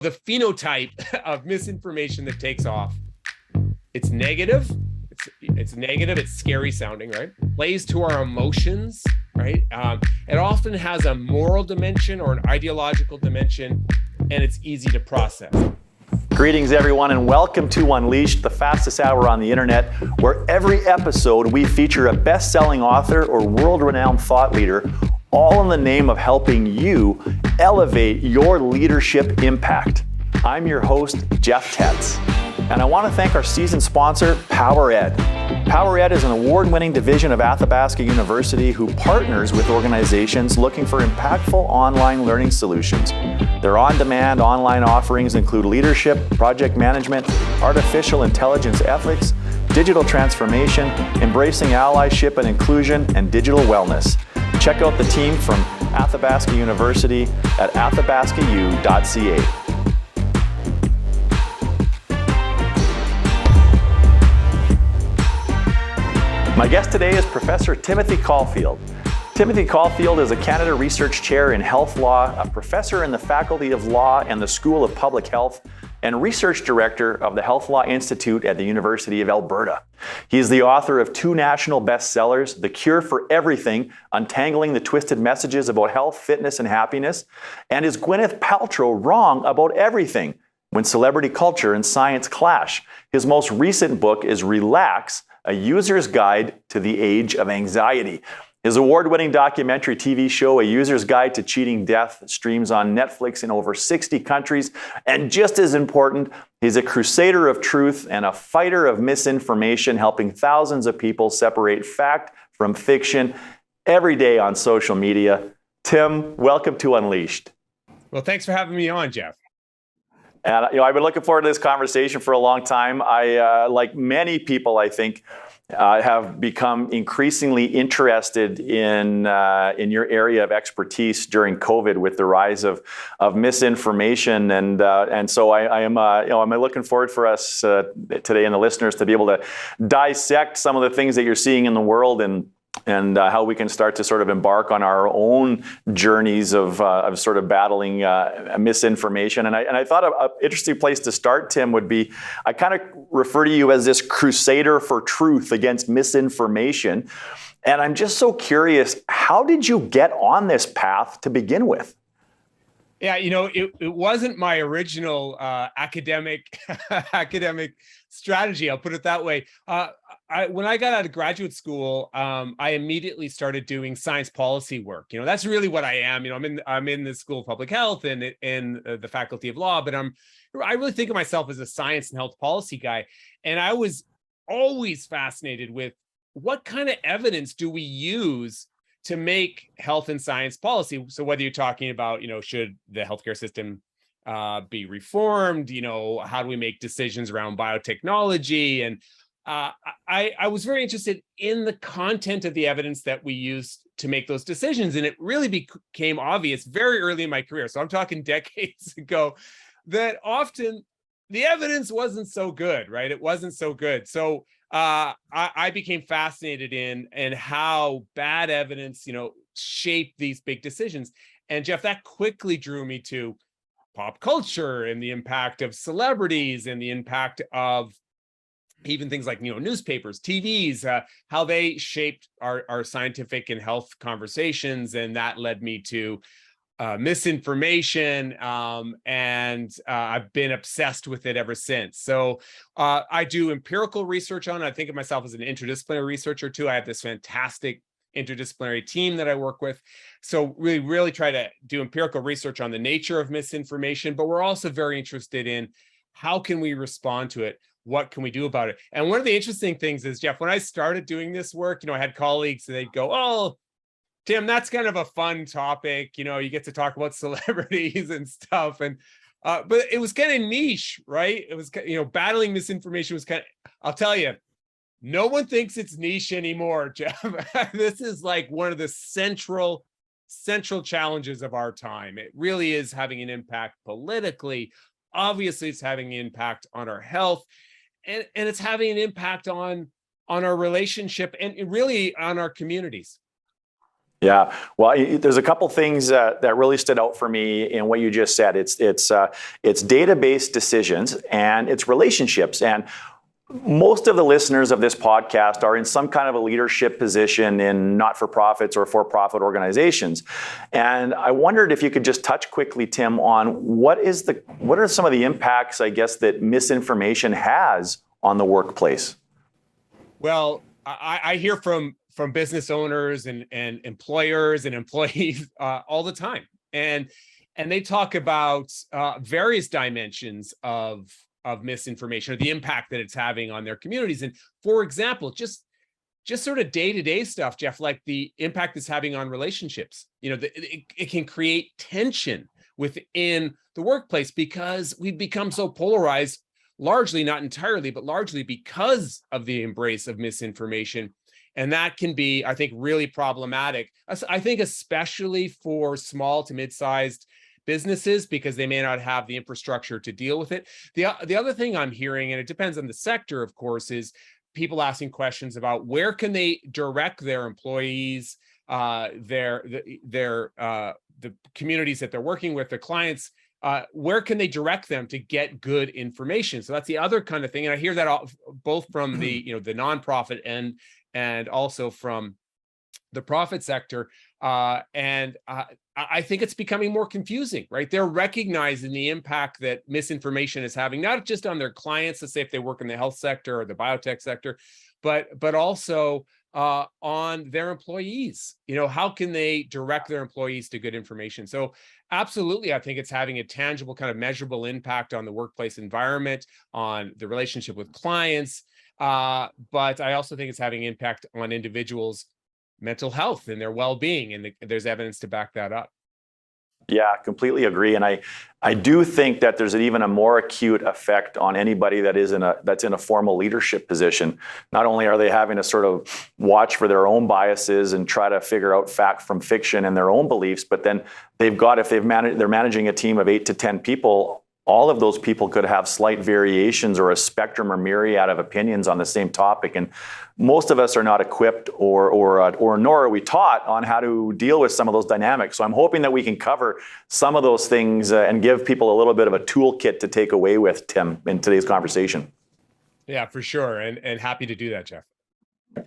The phenotype of misinformation that takes off, it's negative. It's negative. It's scary sounding, right? Plays to our emotions, right? It often has a moral dimension or an ideological dimension, and it's easy to process. Greetings, everyone, and welcome to Unleashed, the fastest hour on the internet, where every episode we feature a best-selling author or world-renowned thought leader, all in the name of helping you elevate your leadership impact. I'm your host, Jeff Tetz, and I want to thank our season sponsor, PowerEd. PowerEd is an award-winning division of Athabasca University who partners with organizations looking for impactful online learning solutions. Their on-demand online offerings include leadership, project management, artificial intelligence ethics, digital transformation, embracing allyship and inclusion, and digital wellness. Check out the team from Athabasca University at athabascau.ca. My guest today is Professor Timothy Caulfield. Timothy Caulfield is a Canada Research Chair in Health Law, a professor in the Faculty of Law and the School of Public Health, and Research Director of the Health Law Institute at the University of Alberta. He is the author of 2 national bestsellers, The Cure for Everything, Untangling the Twisted Messages About Health, Fitness, and Happiness, and Is Gwyneth Paltrow Wrong About Everything? When Celebrity Culture and Science Clash. His most recent book is Relax, A User's Guide to the Age of Anxiety. His award-winning documentary TV show, A User's Guide to Cheating Death, streams on Netflix in over 60 countries. And just as important, he's a crusader of truth and a fighter of misinformation, helping thousands of people separate fact from fiction every day on social media. Tim, welcome to Unleashed. Well, thanks for having me on, Jeff. And I've been looking forward to this conversation for a long time. I, like many people, I think, have become increasingly interested in your area of expertise during COVID with the rise of misinformation, and so I'm looking forward for us today and the listeners to be able to dissect some of the things that you're seeing in the world and how we can start to sort of embark on our own journeys of sort of battling misinformation. And I thought an interesting place to start, Tim, would be, I kind of refer to you as this crusader for truth against misinformation. And I'm just so curious, how did you get on this path to begin with? Yeah, it wasn't my original academic strategy. I'll put it that way. When I got out of graduate school, I immediately started doing science policy work. That's really what I am. I'm in the School of Public Health and in the Faculty of Law, but I really think of myself as a science and health policy guy. And I was always fascinated with what kind of evidence do we use to make health and science policy. So whether you're talking about, should the healthcare system be reformed, how do we make decisions around biotechnology? And I was very interested in the content of the evidence that we used to make those decisions. And it really became obvious very early in my career. So I'm talking decades ago, that often the evidence wasn't so good, right? It wasn't so good. So I became fascinated in how bad evidence, shaped these big decisions. And Jeff, that quickly drew me to pop culture and the impact of celebrities and the impact of even things like, newspapers, TVs, how they shaped our scientific and health conversations. And that led me to misinformation, and I've been obsessed with it ever since. So I do empirical research on it. I think of myself as an interdisciplinary researcher too. I have this fantastic interdisciplinary team that I work with. So we really try to do empirical research on the nature of misinformation, but we're also very interested in how can we respond to it? What can we do about it? And one of the interesting things is, Jeff, when I started doing this work, I had colleagues and they'd go, "Oh, Tim, that's kind of a fun topic. You get to talk about celebrities and stuff." And but it was kind of niche, right? It was, battling misinformation was kind of, I'll tell you, no one thinks it's niche anymore, Jeff. This is like one of the central challenges of our time. It really is having an impact politically. Obviously, it's having an impact on our health, and it's having an impact on our relationship and really on our communities. Yeah, well, there's a couple things that really stood out for me in what you just said. It's database decisions and it's relationships. And most of the listeners of this podcast are in some kind of a leadership position in not-for-profits or for-profit organizations. And I wondered if you could just touch quickly, Tim, on what are some of the impacts, I guess, that misinformation has on the workplace? Well, I hear from business owners and employers and employees all the time, and they talk about various dimensions of misinformation or the impact that it's having on their communities. And for example, just sort of day-to-day stuff, Jeff, like the impact it's having on relationships. It can create tension within the workplace because we've become so polarized, largely, not entirely, but largely because of the embrace of misinformation. And that can be, I think, really problematic. I think especially for small to mid-sized businesses, because they may not have the infrastructure to deal with it. The other thing I'm hearing, and it depends on the sector, of course, is people asking questions about where can they direct their employees, the communities that they're working with, their clients. Where can they direct them to get good information? So that's the other kind of thing, and I hear that both from the the nonprofit and also from the profit sector. I think it's becoming more confusing, right? They're recognizing the impact that misinformation is having, not just on their clients, let's say if they work in the health sector or the biotech sector, but also on their employees. How can they direct their employees to good information? So absolutely, I think it's having a tangible, kind of measurable impact on the workplace environment, on the relationship with clients. But I also think it's having impact on individuals' mental health and their well-being, and there's evidence to back that up. Yeah, completely agree. And I do think that there's even a more acute effect on anybody that's in a formal leadership position. Not only are they having to sort of watch for their own biases and try to figure out fact from fiction and their own beliefs, but then they're managing a team of 8 to 10 people. All of those people could have slight variations or a spectrum or myriad of opinions on the same topic. And most of us are not equipped or nor are we taught on how to deal with some of those dynamics. So I'm hoping that we can cover some of those things and give people a little bit of a toolkit to take away with, Tim, in today's conversation. Yeah, for sure. And happy to do that, Jeff.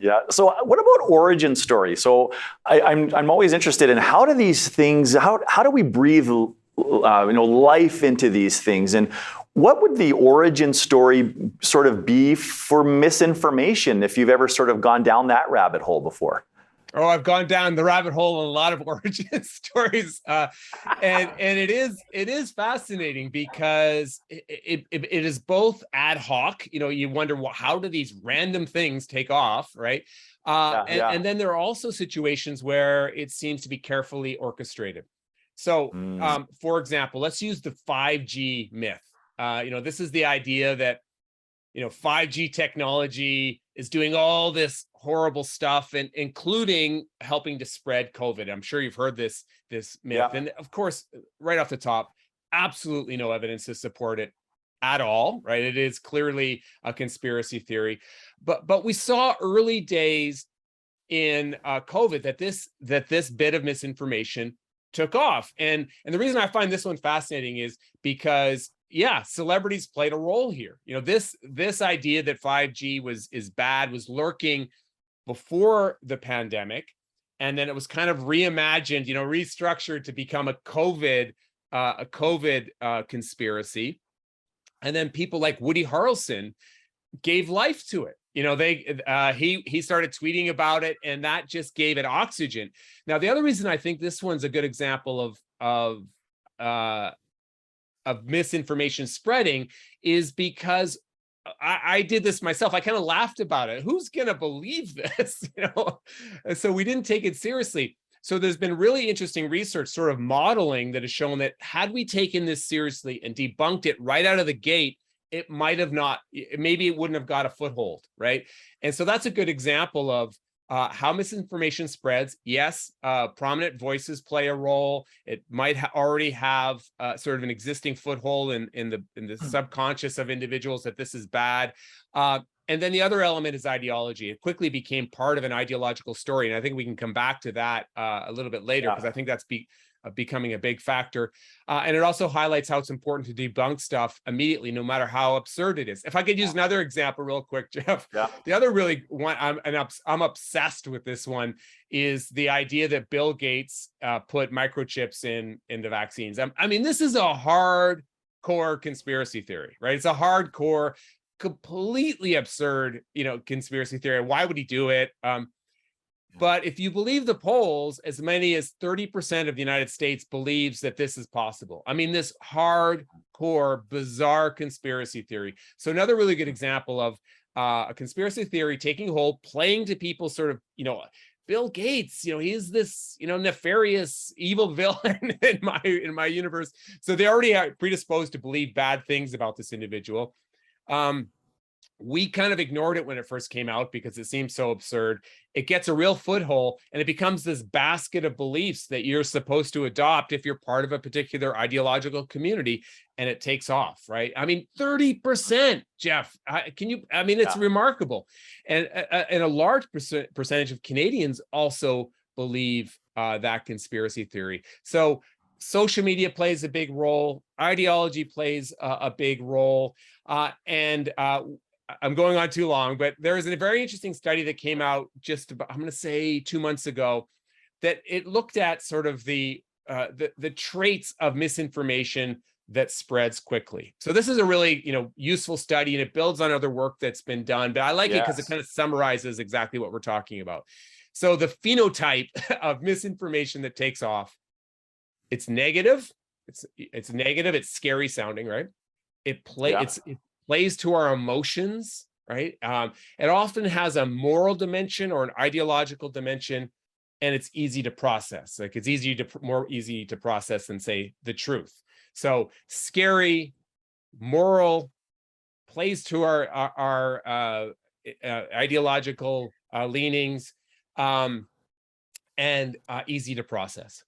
Yeah. So what about origin story? So I'm always interested in how do these things, how do we breathe life into these things, and what would the origin story sort of be for misinformation, if you've ever sort of gone down that rabbit hole before? Oh, I've gone down the rabbit hole in a lot of origin stories, and it is fascinating because it is both ad hoc. You wonder, well, how do these random things take off, right? And then there are also situations where it seems to be carefully orchestrated. So, for example, let's use the 5G myth. This is the idea that 5G technology is doing all this horrible stuff, and including helping to spread COVID. I'm sure you've heard this myth, yeah. And of course, right off the top, absolutely no evidence to support it at all. Right? It is clearly a conspiracy theory, but we saw early days in COVID that this bit of misinformation took off, and the reason I find this one fascinating is because, yeah, celebrities played a role here. This idea that 5G is bad was lurking before the pandemic, and then it was kind of reimagined, restructured to become a COVID conspiracy, and then people like Woody Harrelson gave life to it. He started tweeting about it, and that just gave it oxygen. Now, the other reason I think this one's a good example of misinformation spreading is because I did this myself. I kind of laughed about it. Who's going to believe this? So we didn't take it seriously. So there's been really interesting research sort of modeling that has shown that had we taken this seriously and debunked it right out of the gate, it might have not, maybe it wouldn't have got a foothold, right? And so that's a good example of how misinformation spreads. Yes, prominent voices play a role. It might already have sort of an existing foothold in the subconscious of individuals that this is bad. And then the other element is ideology. It quickly became part of an ideological story. And I think we can come back to that a little bit later, because I think that's becoming a big factor. And it also highlights how it's important to debunk stuff immediately, no matter how absurd it is. If I could use another example real quick, Jeff, the other really one, I'm obsessed with this one, is the idea that Bill Gates put microchips in the vaccines. I mean, this is a hardcore conspiracy theory, right? It's a hardcore, completely absurd, conspiracy theory. Why would he do it? But if you believe the polls, as many as 30% of the United States believes that this is possible. I mean, this hardcore, bizarre conspiracy theory. So another really good example of a conspiracy theory taking hold, playing to people sort of, Bill Gates, he's this, nefarious, evil villain in my universe. So they already are predisposed to believe bad things about this individual. We kind of ignored it when it first came out because it seemed so absurd. It gets a real foothold, and it becomes this basket of beliefs that you're supposed to adopt if you're part of a particular ideological community, and it takes off, right? I mean, 30%, Jeff. It's remarkable. And a large percentage of Canadians also believe that conspiracy theory. So social media plays a big role. Ideology plays a big role. I'm going on too long, but there is a very interesting study that came out just about, I'm going to say 2 months ago, that it looked at sort of the traits of misinformation that spreads quickly. So this is a really, useful study, and it builds on other work that's been done, but I like it because it kind of summarizes exactly what we're talking about. So the phenotype of misinformation that takes off, it's negative. It's negative. It's scary sounding, right? It plays to our emotions, right? It often has a moral dimension or an ideological dimension, and it's easy to process. Like, it's more easy to process than, say, the truth. So scary, moral, plays to our ideological leanings, and easy to process.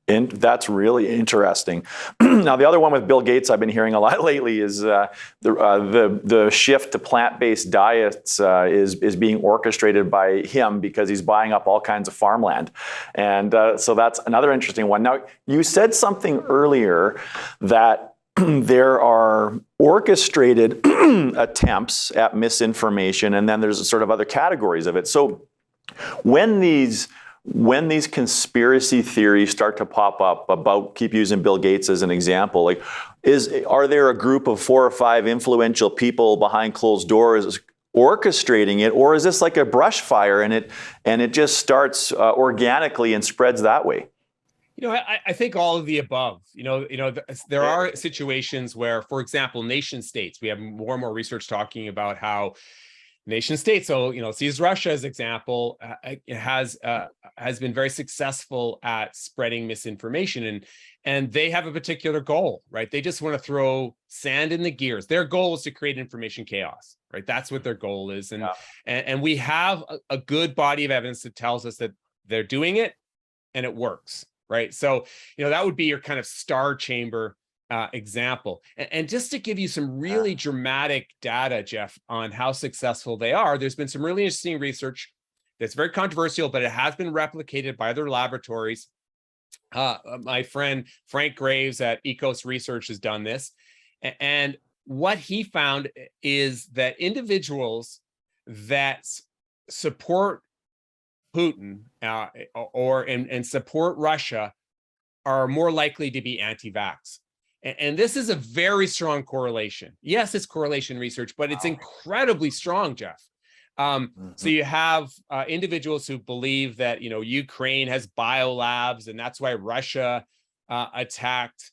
And that's really interesting. Now, the other one with Bill Gates I've been hearing a lot lately is the shift to plant-based diets is being orchestrated by him because he's buying up all kinds of farmland. And so that's another interesting one. Now, you said something earlier that there are orchestrated attempts at misinformation, and then there's a sort of other categories of it. So when these conspiracy theories start to pop up about, keep using Bill Gates as an example, like, are there a group of 4 or 5 influential people behind closed doors orchestrating it, or is this like a brush fire and it just starts organically and spreads that way? I think all of the above. There are situations where, for example, nation states, we have more and more research talking about how nation states, so let's use Russia as example, has been very successful at spreading misinformation, and they have a particular goal, right? They just want to throw sand in the gears. Their goal is to create information chaos, right? That's what their goal is, and we have a good body of evidence that tells us that they're doing it and it works, right? So that would be your kind of star chamber example. And just to give you some really dramatic data, Jeff, on how successful they are, there's been some really interesting research that's very controversial, but it has been replicated by other laboratories. My friend Frank Graves at Ecos Research has done this. And what he found is that individuals that support Putin and support Russia are more likely to be anti-vax. And this is a very strong correlation. Yes, it's correlation research, but it's incredibly strong, Jeff. So you have individuals who believe that, Ukraine has biolabs and that's why Russia attacked.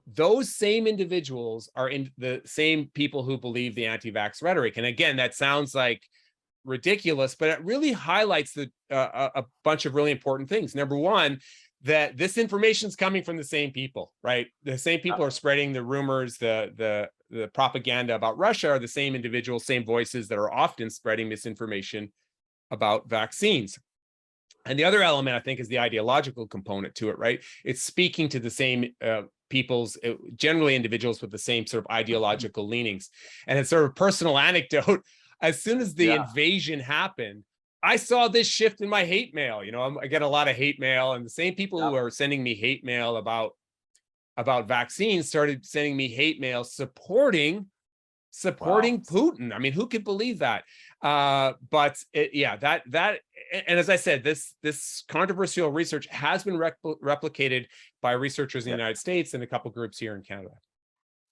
Those same individuals are in the same people who believe the anti-vax rhetoric. And again, that sounds like ridiculous, but it really highlights a bunch of really important things. Number one, that this information is coming from the same people, right? The same people are spreading the rumors, the propaganda about Russia are the same individuals, same voices that are often spreading misinformation about vaccines. And the other element, I think, is the ideological component to it, right? It's speaking to the same people's, generally individuals with the same sort of ideological leanings. And it's sort of a personal anecdote. As soon as the invasion happened, I saw this shift in my hate mail. I get a lot of hate mail, and the same people who are sending me hate mail about vaccines started sending me hate mail supporting Putin. I mean, who could believe that? But and as I said, this controversial research has been replicated by researchers in the United States and a couple groups here in Canada.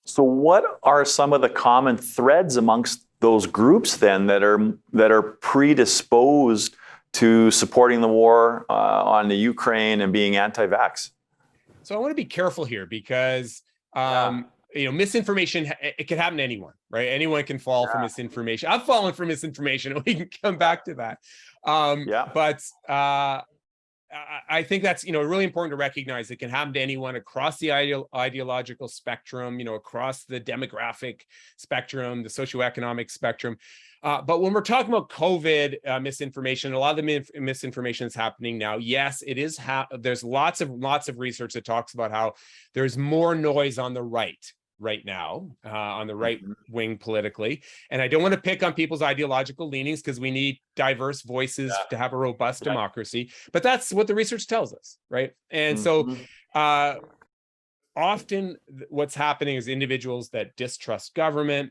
So what are some of the common threads amongst those groups then that are predisposed to supporting the war on the Ukraine and being anti-vax? So I want to be careful here because misinformation, it can happen to anyone, right? Anyone can fall for misinformation. I've fallen for misinformation, and we can come back to that. But I think that's really important to recognize it can happen to anyone across the ideological spectrum, across the demographic spectrum, the socioeconomic spectrum. But when we're talking about COVID misinformation, a lot of the misinformation is happening now. Yes, it is. There's lots of research that talks about how there's more noise on the right now, on the right wing politically. And I don't want to pick on people's ideological leanings because we need diverse voices to have a robust democracy. But that's what the research tells us, right? And so often what's happening is individuals that distrust government,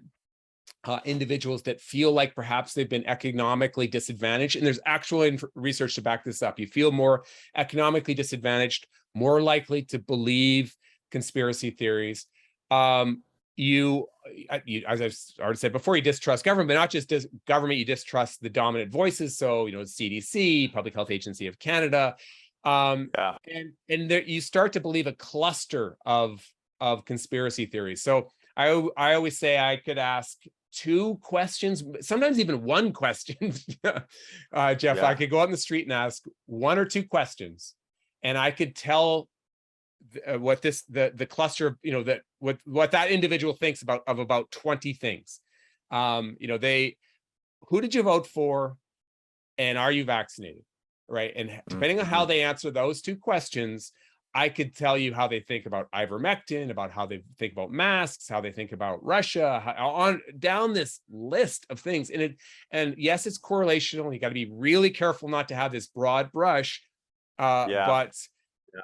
individuals that feel like perhaps they've been economically disadvantaged. And there's actual research to back this up. You feel more economically disadvantaged, more likely to believe conspiracy theories. As I've already said before, you distrust government, but not just government, you distrust the dominant voices. So, CDC, Public Health Agency of Canada. And there, you start to believe a cluster of conspiracy theories. So I always say I could ask 2 questions, sometimes even 1 question, Jeff. I could go out in the street and ask 1 or 2 questions, and I could tell what the cluster of what that individual thinks about 20 things. Who did you vote for, and are you vaccinated, right? And depending on how they answer those 2 questions, I could tell you how they think about ivermectin, about how they think about masks, how they think about Russia, on down this list of things. And yes, it's correlational. You got to be really careful not to have this broad brush, but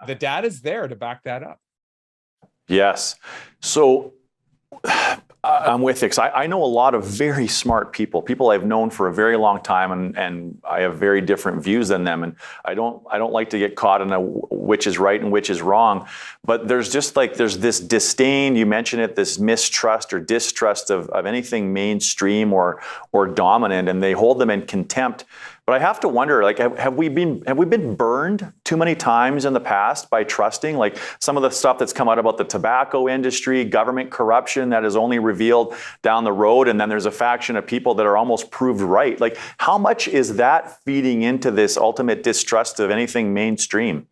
the data is there to back that up. Yes. So I'm with you, because I know a lot of very smart people I've known for a very long time, and I have very different views than them. And I don't like to get caught in which is right and which is wrong. But there's this disdain, you mentioned it, this mistrust or distrust of anything mainstream or dominant, and they hold them in contempt. But I have to wonder, have we been burned too many times in the past by trusting? Like some of the stuff that's come out about the tobacco industry, government corruption that is only revealed down the road, and then there's a faction of people that are almost proved right. Like, how much is that feeding into this ultimate distrust of anything mainstream?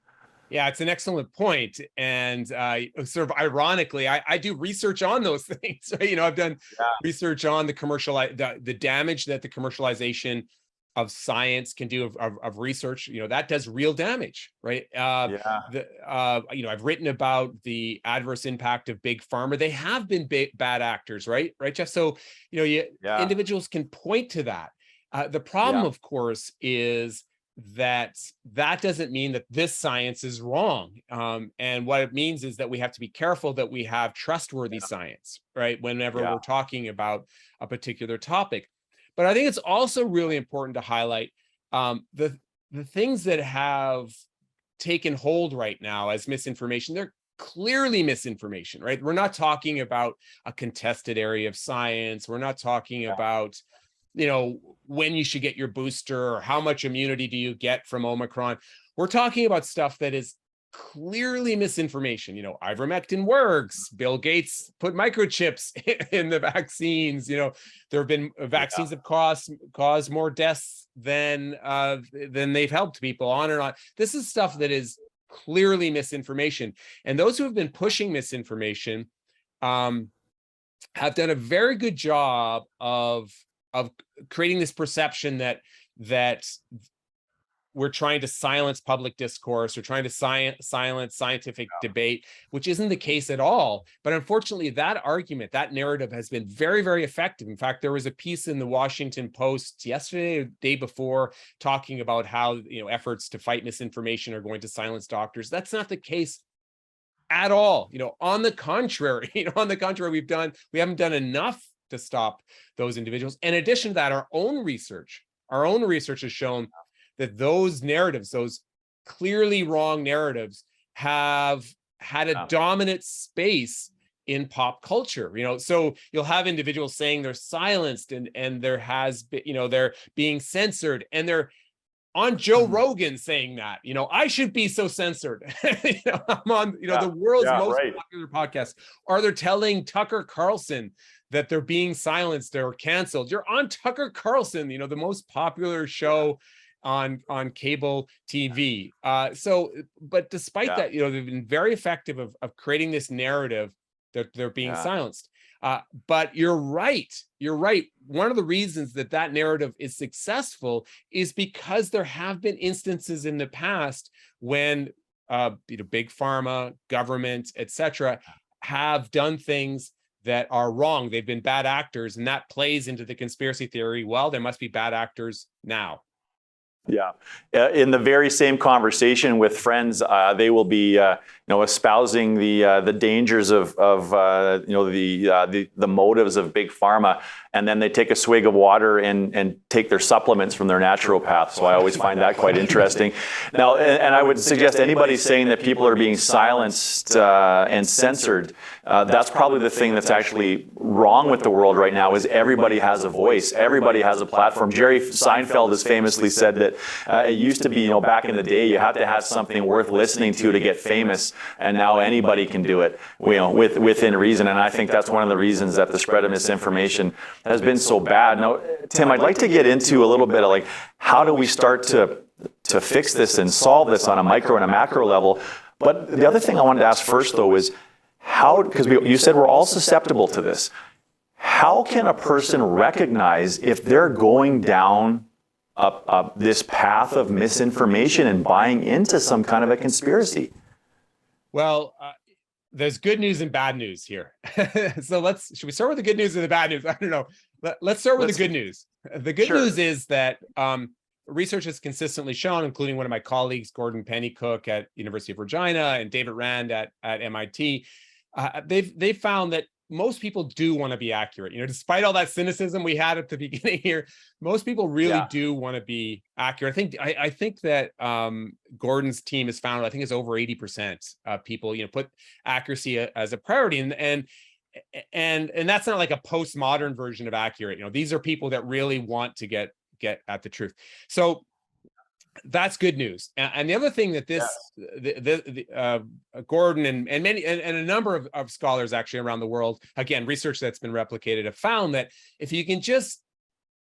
Yeah, it's an excellent point. And sort of ironically, I do research on those things. Right? I've done research on the damage that the commercialization of science can do of research. That does real damage, right? I've written about the adverse impact of big pharma. They have been bad actors, right, Jeff? So individuals can point to that. The problem, of course, is that doesn't mean that this science is wrong. And what it means is that we have to be careful that we have trustworthy science, right? Whenever we're talking about a particular topic. But I think it's also really important to highlight the things that have taken hold right now as misinformation. They're clearly misinformation, right? We're not talking about a contested area of science. We're not talking about, when you should get your booster or how much immunity do you get from Omicron. We're talking about stuff that is clearly misinformation. Ivermectin works. Bill Gates put microchips in the vaccines. There have been vaccines that caused more deaths than they've helped people, on and on. This is stuff that is clearly misinformation. And those who have been pushing misinformation have done a very good job of creating this perception that we're trying to silence public discourse, we're trying to silence scientific debate, which isn't the case at all. But unfortunately, that argument, that narrative has been very, very effective. In fact, there was a piece in the Washington Post yesterday, or the day before, talking about how efforts to fight misinformation are going to silence doctors. That's not the case at all. On the contrary, we haven't done enough to stop those individuals. In addition to that, our own research has shown that those narratives, those clearly wrong narratives, have had a dominant space in pop culture. So you'll have individuals saying they're silenced and there has been, they're being censored, and they're on Joe Rogan saying that, I should be so censored. I'm on, the world's most popular podcast. Or they're telling Tucker Carlson that they're being silenced or canceled. You're on Tucker Carlson, the most popular show on cable TV. But despite that, they've been very effective of creating this narrative that they're being silenced. But you're right. One of the reasons that narrative is successful is because there have been instances in the past when big pharma, government, etc., have done things that are wrong. They've been bad actors, and that plays into the conspiracy theory. Well, there must be bad actors now. Yeah. In the very same conversation with friends, they will be, espousing the dangers of the motives of big pharma, and then they take a swig of water and take their supplements from their naturopath. So I always find that quite interesting. Now, and I would suggest anybody saying that people are being silenced and censored, that's probably the thing that's actually wrong with the world right now. Is everybody has a voice, everybody has a platform. Jerry Seinfeld has famously said that it used to be, back in the day, you had to have something worth listening to get famous, and now anybody can do it, within reason. And I think that's one of the reasons that the spread of misinformation has been so bad. Now, Tim, I'd like to get into a little bit of how do we start to fix this and solve this on a micro and a macro level. But the other thing I wanted to ask first, though, is how, because you said we're all susceptible to this. How can a person recognize if they're going down this path of misinformation and buying into some kind of a conspiracy? Well, there's good news and bad news here. So should we start with the good news or the bad news? I don't know. Let's start with the good news. The good news is that research has consistently shown, including one of my colleagues, Gordon Pennycook at University of Regina and David Rand at MIT, they've found that most people do want to be accurate. Despite all that cynicism we had at the beginning here, most people really do want to be accurate. I think that Gordon's team has found, I think it's over 80% of people, put accuracy as a priority, and that's not like a postmodern version of accurate. These are people that really want to get at the truth. So that's good news. And the other thing that Gordon and many and a number of scholars actually around the world, again, research that's been replicated, have found that if you can just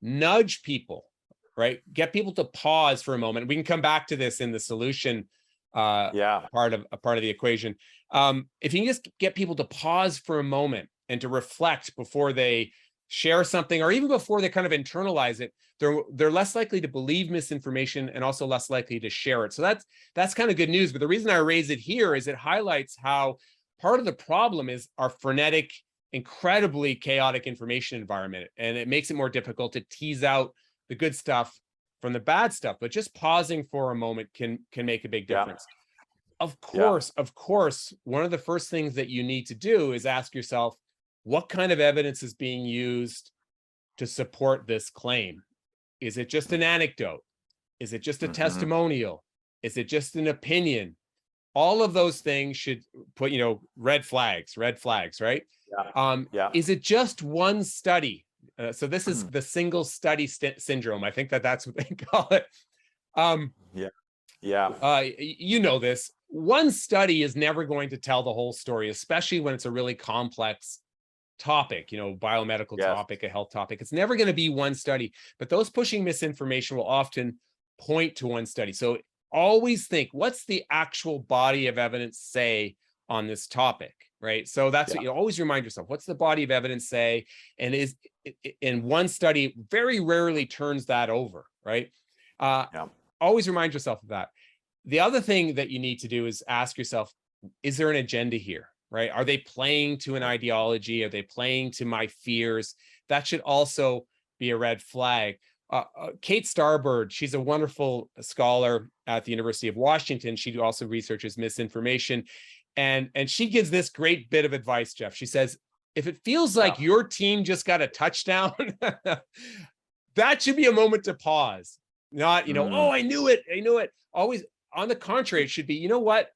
nudge people, right, get people to pause for a moment. We can come back to this in the solution part of the equation. If you can just get people to pause for a moment and to reflect before they share something, or even before they kind of internalize it, they're less likely to believe misinformation and also less likely to share it. So that's kind of good news. But the reason I raise it here is it highlights how part of the problem is our frenetic, incredibly chaotic information environment, and it makes it more difficult to tease out the good stuff from the bad stuff. But just pausing for a moment can make a big difference. Of course, one of the first things that you need to do is ask yourself, what kind of evidence is being used to support this claim? Is it just an anecdote? Is it just a testimonial? Is it just an opinion? All of those things should put, red flags, right? Is it just one study? So this is the single study syndrome. I think that's what they call it. This. One study is never going to tell the whole story, especially when it's a really complex topic, biomedical topic, a health topic. It's never going to be one study, but those pushing misinformation will often point to one study. So always think, what's the actual body of evidence say on this topic, right? So that's what you always remind yourself, what's the body of evidence say? And in one study very rarely turns that over, right? always remind yourself of that. The other thing that you need to do is ask yourself, is there an agenda here, right? Are they playing to an ideology? Are they playing to my fears? That should also be a red flag. Kate Starbird, she's a wonderful scholar at the University of Washington. She also researches misinformation. And she gives this great bit of advice, Jeff. She says, if it feels like your team just got a touchdown, that should be a moment to pause. Not, oh, I knew it. Always, on the contrary, it should be, you know what?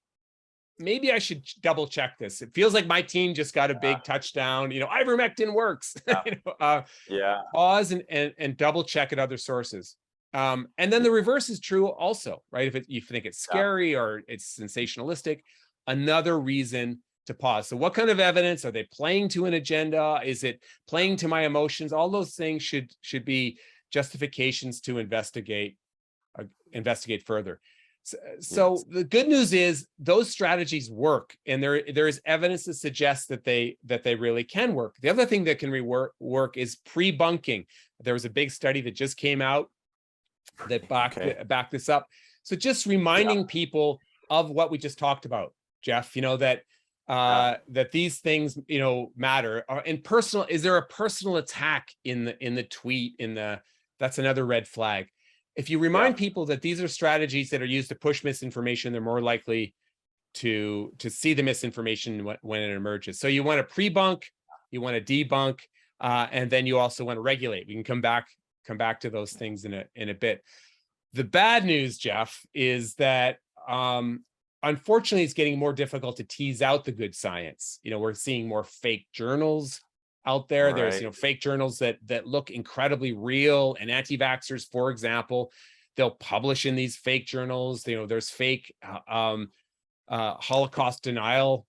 Maybe I should double check this. It feels like my team just got a big touchdown. Ivermectin works. Pause and double check at other sources. And then the reverse is true also, right? If you think it's scary or it's sensationalistic, another reason to pause. So what kind of evidence? Are they playing to an agenda? Is it playing to my emotions? All those things should be justifications to investigate further. So the good news is those strategies work, and there is evidence to suggest that they really can work. The other thing that can work is pre-bunking. There was a big study that just came out that backed this up. So just reminding people of what we just talked about, Jeff. That these things matter. And personal, is there a personal attack in the tweet? That's another red flag. If you remind people that these are strategies that are used to push misinformation, they're more likely to see the misinformation when it emerges. So you want to pre-bunk, you want to debunk, and then you also want to regulate. We can come back to those things in a bit. The bad news, Jeff, is that unfortunately it's getting more difficult to tease out the good science. We're seeing more fake journals out there. Right. There's fake journals that look incredibly real, and anti-vaxxers, for example, they'll publish in these fake journals. There's fake Holocaust denial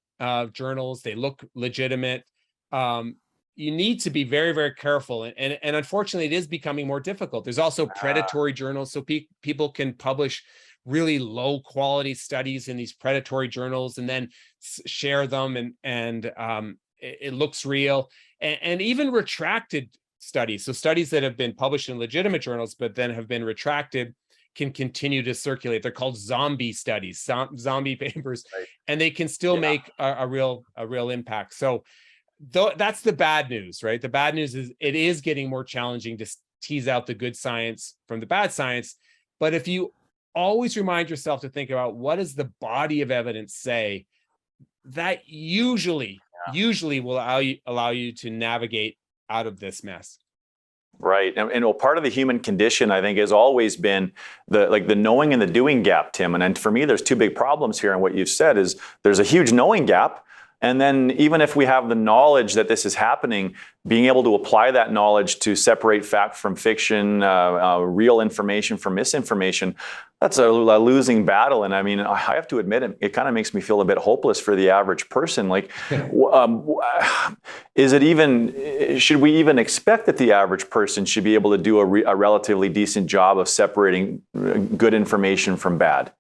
journals. They look legitimate. You need to be very, very careful, and unfortunately it is becoming more difficult. There's also predatory journals, so people can publish really low quality studies in these predatory journals and then share them, and it looks real. And even retracted studies, so studies that have been published in legitimate journals but then have been retracted, can continue to circulate. They're called zombie studies, zombie papers, and they can still make a real impact. So that's the bad news, right? The bad news is it is getting more challenging to tease out the good science from the bad science. But if you always remind yourself to think about what does the body of evidence say, that usually will allow you to navigate out of this mess. Right. And part of the human condition, I think, has always been the knowing and the doing gap, Tim. And for me, there's two big problems here. And what you've said is there's a huge knowing gap. And then even if we have the knowledge that this is happening, being able to apply that knowledge to separate fact from fiction, real information from misinformation, that's a losing battle. And I mean, I have to admit, it kind of makes me feel a bit hopeless for the average person. Like, should we even expect that the average person should be able to do a relatively decent job of separating good information from bad?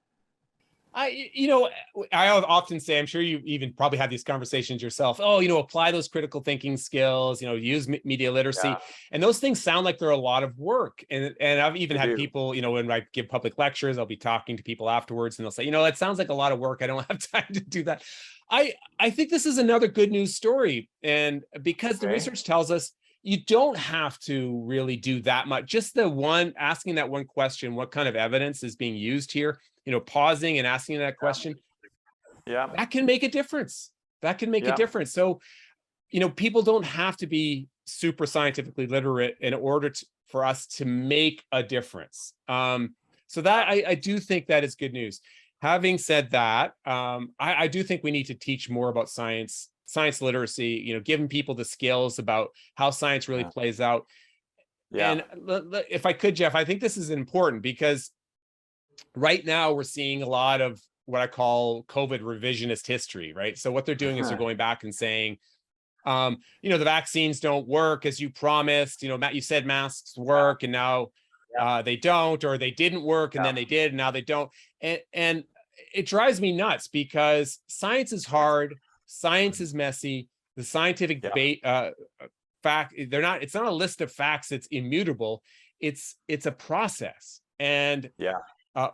I often say, I'm sure you even probably had these conversations yourself. Apply those critical thinking skills, use media literacy. And those things sound like they're a lot of work. And I've even had people, when I give public lectures, I'll be talking to people afterwards and they'll say, it sounds like a lot of work. I don't have time to do that. I think this is another good news story. And because the research tells us you don't have to really do that much. Just asking that one question, what kind of evidence is being used here? Pausing and asking that question, that can make a difference. So, people don't have to be super scientifically literate in order for us to make a difference. So that I do think that is good news. Having said that, I do think we need to teach more about science literacy, giving people the skills about how science really plays out. And if I could, Jeff, I think this is important because right now we're seeing a lot of what I call COVID revisionist history, right? So what they're doing is they're going back and saying, the vaccines don't work as you promised. Matt, you said masks work and now they don't, or they didn't work and then they did and now they don't. And it drives me nuts because science is hard. Science is messy. The scientific fact, it's not a list of facts that's immutable. It's a process. And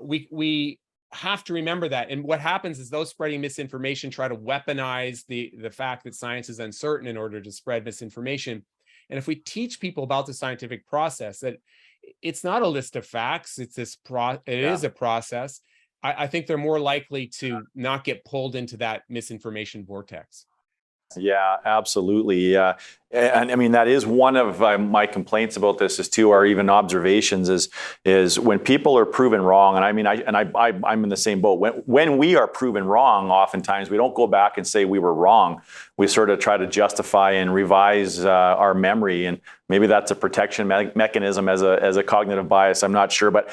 we have to remember that. And what happens is those spreading misinformation try to weaponize the fact that science is uncertain in order to spread misinformation. And if we teach people about the scientific process, that it's not a list of facts, it's it is a process, I think they're more likely to not get pulled into that misinformation vortex. Yeah, absolutely. And I mean, that is one of my complaints about this is too, or even observations is when people are proven wrong. And I mean, I'm in the same boat. When we are proven wrong, oftentimes we don't go back and say we were wrong. We sort of try to justify and revise our memory. And maybe that's a protection mechanism as a cognitive bias. I'm not sure, but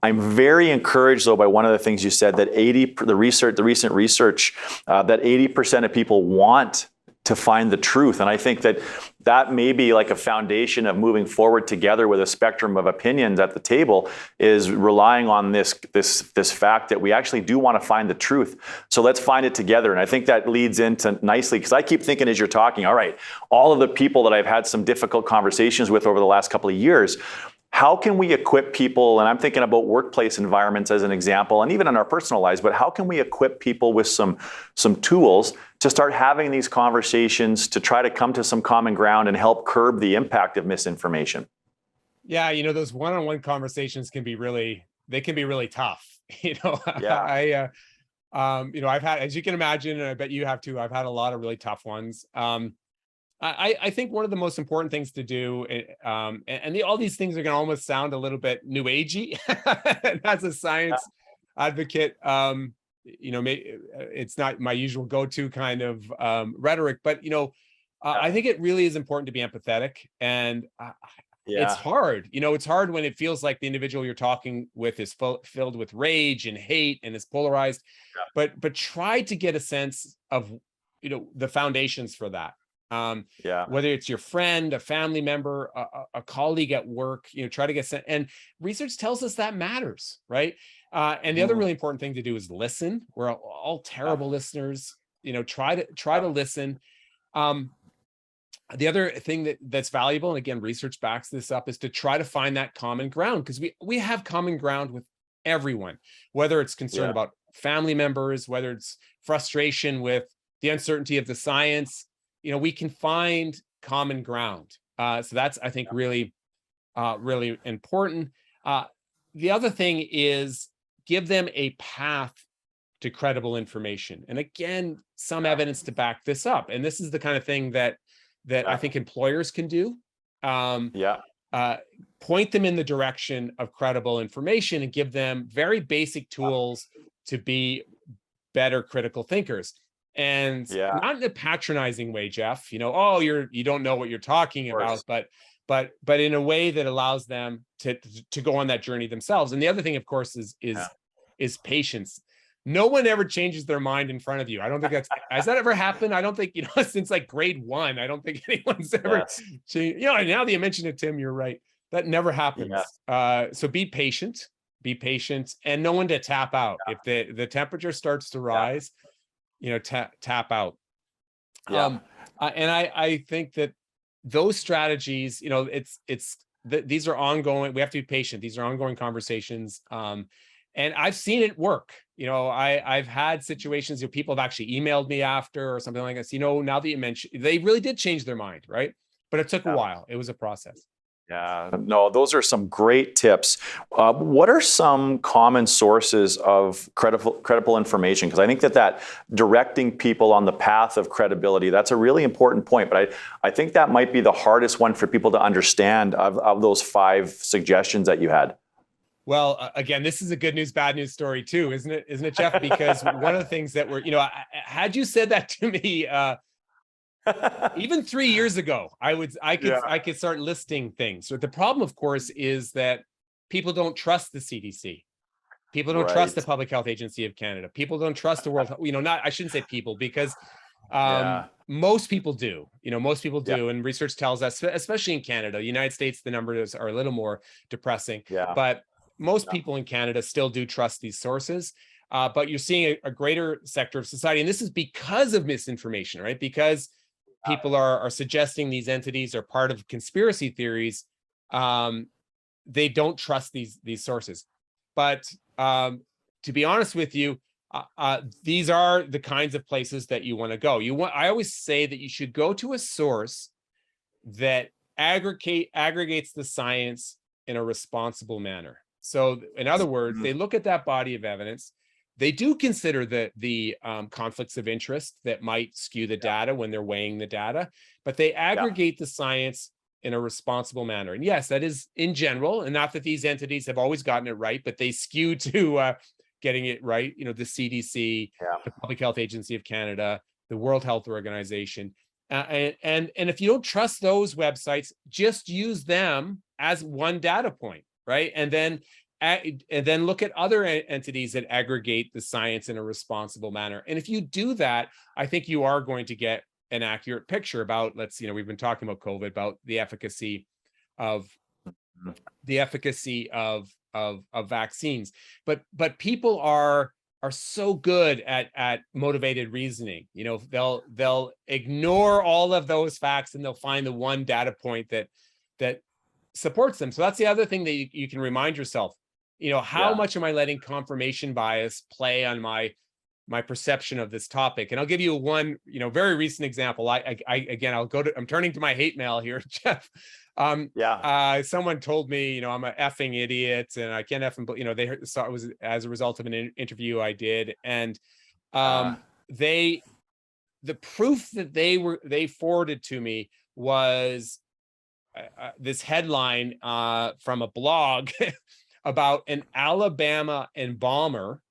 I'm very encouraged, though, by one of the things you said, that the recent research, that 80% of people want to find the truth. And I think that may be like a foundation of moving forward together with a spectrum of opinions at the table, is relying on this fact that we actually do want to find the truth. So let's find it together. And I think that leads into nicely, because I keep thinking as you're talking, all right, all of the people that I've had some difficult conversations with over the last couple of years, how can we equip people, and I'm thinking about workplace environments as an example, and even in our personal lives, but how can we equip people with some tools to start having these conversations, to try to come to some common ground and help curb the impact of misinformation? Yeah, those one-on-one conversations can be really tough. Yeah. I've had, as you can imagine, and I bet you have too, I've had a lot of really tough ones. I think one of the most important things to do, and all these things are going to almost sound a little bit new agey as a science advocate. It's not my usual go-to kind of rhetoric, but I think it really is important to be empathetic, and it's hard. It's hard when it feels like the individual you're talking with is filled with rage and hate and is polarized. Yeah. But try to get a sense of the foundations for that. Whether it's your friend, a family member, a colleague at work, try to get sent. And research tells us that matters, right? And the other really important thing to do is listen. We're all terrible listeners. Try to listen. The other thing that's valuable, and again, research backs this up, is to try to find that common ground, because we have common ground with everyone, whether it's concern about family members, whether it's frustration with the uncertainty of the science. We can find common ground. So that's, I think, really, really important. The other thing is give them a path to credible information. And again, some evidence to back this up. And this is the kind of thing that I think employers can do. Point them in the direction of credible information and give them very basic tools to be better critical thinkers. And not in a patronizing way, Jeff, you don't know what you're talking about, but in a way that allows them to go on that journey themselves. And the other thing, of course, is patience. No one ever changes their mind in front of you. I don't think has that ever happened? I don't think, since like grade 1, I don't think anyone's ever changed. Now that you mentioned it, Tim, you're right. That never happens. So be patient, and know when to tap out. If the temperature starts to rise, tap out. And I think that those strategies, these are ongoing. We have to be patient. These are ongoing conversations. And I've seen it work. I've had situations where people have actually emailed me after or something like this. Now that you mentioned, they really did change their mind, right? But it took a while. It was a process. Yeah, no, those are some great tips. What are some common sources of credible information? Because I think that directing people on the path of credibility, that's a really important point. But I think that might be the hardest one for people to understand of those 5 suggestions that you had. Well, again, this is a good news, bad news story too, isn't it, Jeff? Because one of the things that had you said that to me, even 3 years ago, I could start listing things. So the problem, of course, is that people don't trust the CDC. People don't trust the Public Health Agency of Canada. People don't trust the World. I shouldn't say people, because most people do. Most people do, and research tells us, especially in Canada, the United States, the numbers are a little more depressing. But most people in Canada still do trust these sources. But you're seeing a greater sector of society, and this is because of misinformation, right? Because people are suggesting these entities are part of conspiracy theories. They don't trust these sources. But to be honest with you, these are the kinds of places that you want to go. I always say that you should go to a source that aggregates the science in a responsible manner. So in other words, they look at that body of evidence. They do consider the conflicts of interest that might skew the data when they're weighing the data, but they aggregate the science in a responsible manner. And yes, that is in general, and not that these entities have always gotten it right, but they skew to getting it right. You know, the CDC, the Public Health Agency of Canada, the World Health Organization. And if you don't trust those websites, just use them as one data point, right? And then look at other entities that aggregate the science in a responsible manner. And if you do that, I think you are going to get an accurate picture about, we've been talking about COVID, about the efficacy of vaccines. But people are so good at motivated reasoning. You know, they'll ignore all of those facts and they'll find the one data point that supports them. So that's the other thing that you can remind yourself. You know, how much am I letting confirmation bias play on my perception of this topic? And I'll give you one, very recent example. I'm turning to my hate mail here, Jeff. Someone told me, I'm a effing idiot and I can't effing, they saw it was as a result of an interview I did. And the proof that they forwarded to me was this headline from a blog about an Alabama embalmer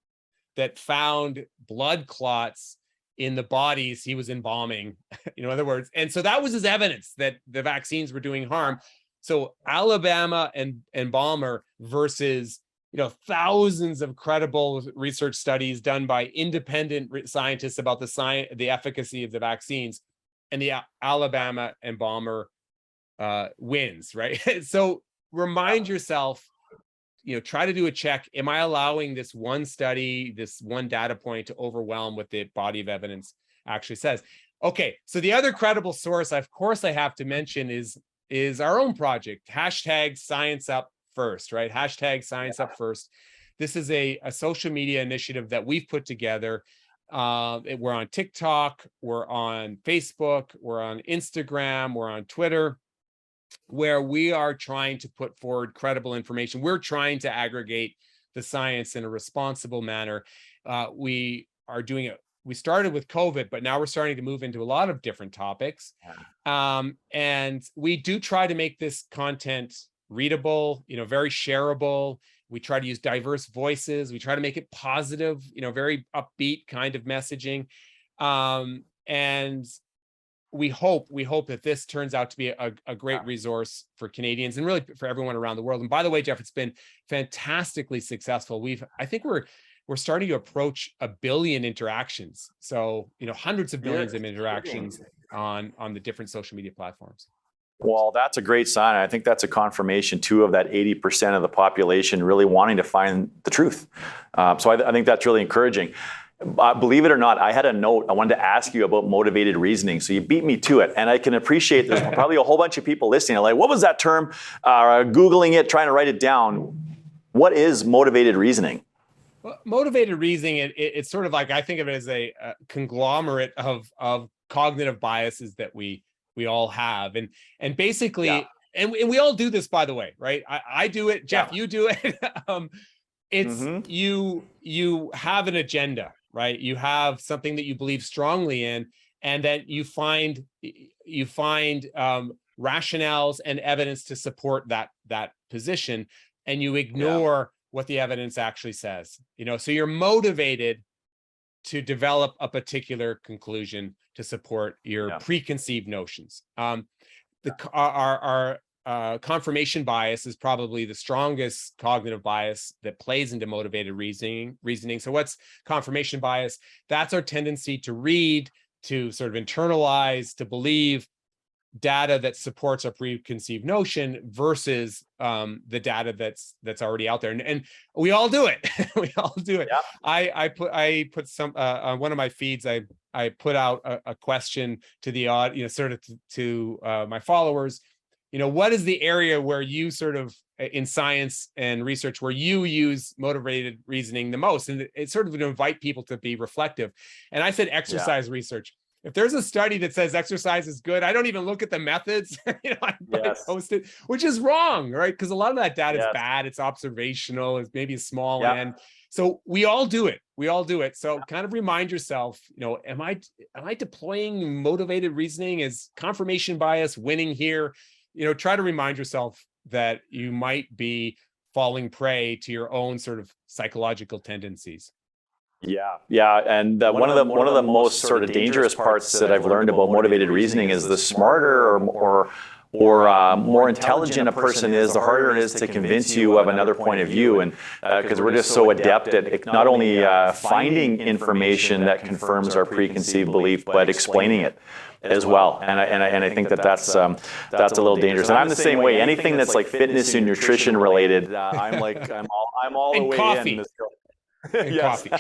that found blood clots in the bodies he was embalming, in other words. And so that was his evidence that the vaccines were doing harm. So Alabama and embalmer versus, thousands of credible research studies done by independent scientists about the efficacy of the vaccines, and the Alabama embalmer wins, right? So remind yourself, try to do a check. Am I allowing this one study, this one data point to overwhelm what the body of evidence actually says? Okay, so the other credible source, of course, I have to mention is our own project, #ScienceUpFirst, right? #ScienceUpFirst. This is a social media initiative that we've put together. We're on TikTok, we're on Facebook, we're on Instagram, we're on Twitter, where we are trying to put forward credible information. We're trying to aggregate the science in a responsible manner. We are doing it. We started with COVID, but now we're starting to move into a lot of different topics. And we do try to make this content readable, very shareable. We try to use diverse voices. We try to make it positive, very upbeat kind of messaging. And we hope that this turns out to be a great resource for Canadians and really for everyone around the world. And by the way, Jeff, it's been fantastically successful. I think we're starting to approach 1 billion interactions. So, hundreds of millions of interactions on the different social media platforms. Well, that's a great sign. I think that's a confirmation too of that 80% of the population really wanting to find the truth. So I think that's really encouraging. Believe it or not, I had a note I wanted to ask you about motivated reasoning. So you beat me to it. And I can appreciate there's probably a whole bunch of people listening. Like, what was that term? Googling it, trying to write it down. What is motivated reasoning? Well, motivated reasoning, it's sort of like, I think of it as a conglomerate of cognitive biases that we all have. And basically, and we all do this, by the way, right? I do it, Jeff, you do it. It's you have an agenda, right? You have something that you believe strongly in, and that you find rationales and evidence to support that position, and you ignore what the evidence actually says. So you're motivated to develop a particular conclusion to support your preconceived notions. Our confirmation bias is probably the strongest cognitive bias that plays into motivated reasoning. So what's confirmation bias? That's our tendency to read, to sort of internalize, to believe data that supports our preconceived notion versus the data that's already out there. And we all do it. We all do it. I put some on one of my feeds, I put out a question to the audience, sort of to my followers. what is the area where you sort of in science and research where you use motivated reasoning the most? And it's sort of to invite people to be reflective. And I said exercise research. If there's a study that says exercise is good, I don't even look at the methods. I post it, which is wrong, right? Because a lot of that data is bad. It's observational. It's maybe a small end. So we all do it. We all do it. So kind of remind yourself, am I deploying motivated reasoning? Is confirmation bias winning here? Try to remind yourself that you might be falling prey to your own sort of psychological tendencies. Yeah, and one of the most sort of dangerous parts that I've learned about motivated reasoning is the smarter or more intelligent a person is, the harder it is to convince you of another point of view. And because we're just so adept at not only finding information that confirms our preconceived belief, but explaining it as well. And I think that's a little dangerous. And I'm the same way. Anything that's like fitness and nutrition related, I'm all the way coffee. in. Coffee.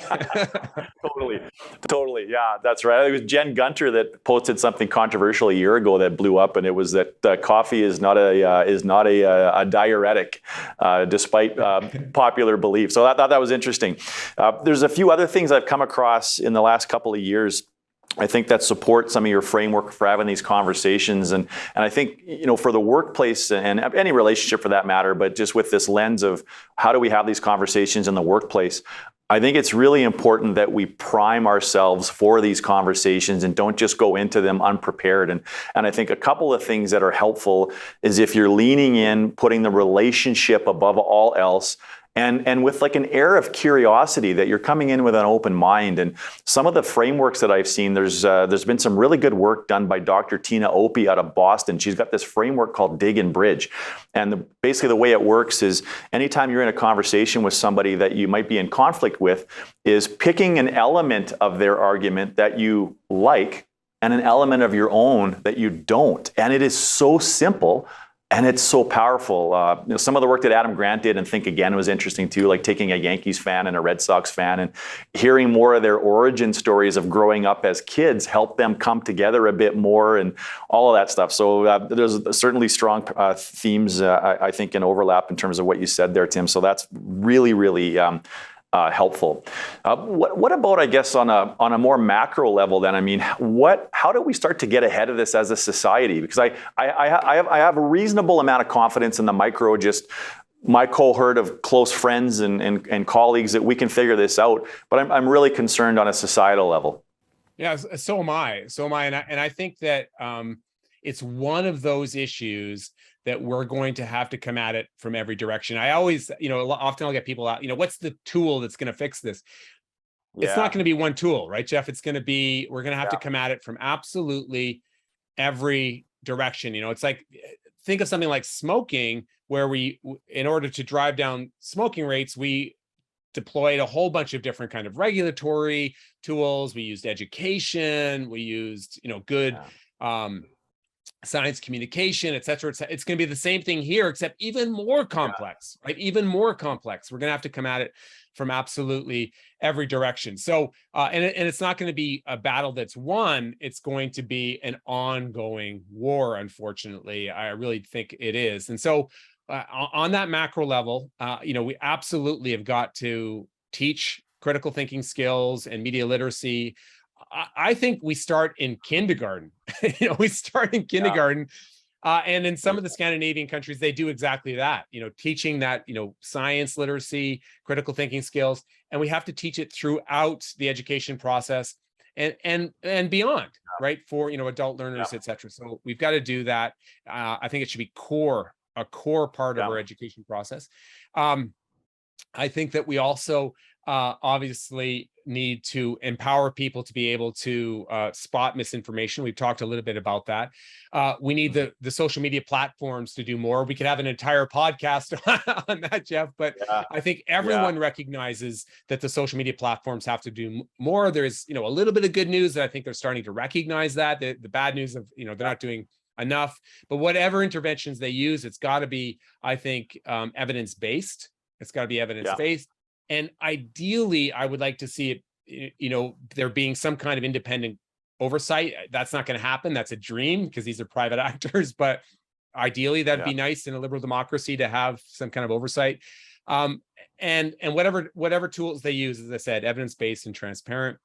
Totally. Yeah, that's right. It was Jen Gunter that posted something controversial a year ago that blew up, and it was that coffee is not a diuretic, despite popular belief. So I thought that was interesting. There's a few other things I've come across in the last couple of years, I think, that support some of your framework for having these conversations. And I think, for the workplace and any relationship for that matter, but just with this lens of how do we have these conversations in the workplace, I think it's really important that we prime ourselves for these conversations and don't just go into them unprepared. And I think a couple of things that are helpful is if you're leaning in, putting the relationship above all else, and with like an air of curiosity, that you're coming in with an open mind. And some of the frameworks that I've seen, there's been some really good work done by Dr. Tina Opie out of Boston. She's got this framework called Dig and Bridge. And basically the way it works is anytime you're in a conversation with somebody that you might be in conflict with, is picking an element of their argument that you like and an element of your own that you don't. And it is so simple. And it's so powerful. Some of the work that Adam Grant did and Think Again was interesting too, like taking a Yankees fan and a Red Sox fan and hearing more of their origin stories of growing up as kids help them come together a bit more and all of that stuff. So there's certainly strong themes, I think, in overlap in terms of what you said there, Tim. So that's really, really helpful. What about, I guess, on a more macro level then? I mean, how do we start to get ahead of this as a society? Because I have a reasonable amount of confidence in the micro, just my cohort of close friends and colleagues, that we can figure this out. But I'm really concerned on a societal level. Yeah, so am I. And I think that it's one of those issues that we're going to have to come at it from every direction. I always, often I'll get people out, what's the tool that's going to fix this? Yeah. It's not going to be one tool, right, Jeff? We're going to have to come at it from absolutely every direction. It's like, think of something like smoking, where in order to drive down smoking rates, we deployed a whole bunch of different kind of regulatory tools. We used education, we used, good, science communication, et cetera. It's going to be the same thing here, except even more complex, right? Even more complex. We're going to have to come at it from absolutely every direction. So, and it's not going to be a battle that's won. It's going to be an ongoing war, unfortunately. I really think it is. And so on that macro level, we absolutely have got to teach critical thinking skills and media literacy. I think we start in kindergarten. We start in kindergarten, and in some of the Scandinavian countries, they do exactly that. Teaching that science literacy, critical thinking skills, and we have to teach it throughout the education process and beyond, right? For adult learners, et cetera. So we've got to do that. I think it should be a core part of our education process. I think that we also obviously need to empower people to be able to spot misinformation. We've talked a little bit about that. We need the social media platforms to do more. We could have an entire podcast on that, Jeff, but I think everyone recognizes that the social media platforms have to do more. There's, a little bit of good news that I think they're starting to recognize that. The bad news of, they're not doing enough, but whatever interventions they use, it's got to be, I think, evidence-based. It's got to be evidence-based. And ideally, I would like to see it, there being some kind of independent oversight. That's not going to happen. That's a dream because these are private actors. But Ideally, that'd be nice in a liberal democracy to have some kind of oversight. And whatever tools they use, as I said, evidence-based and transparent.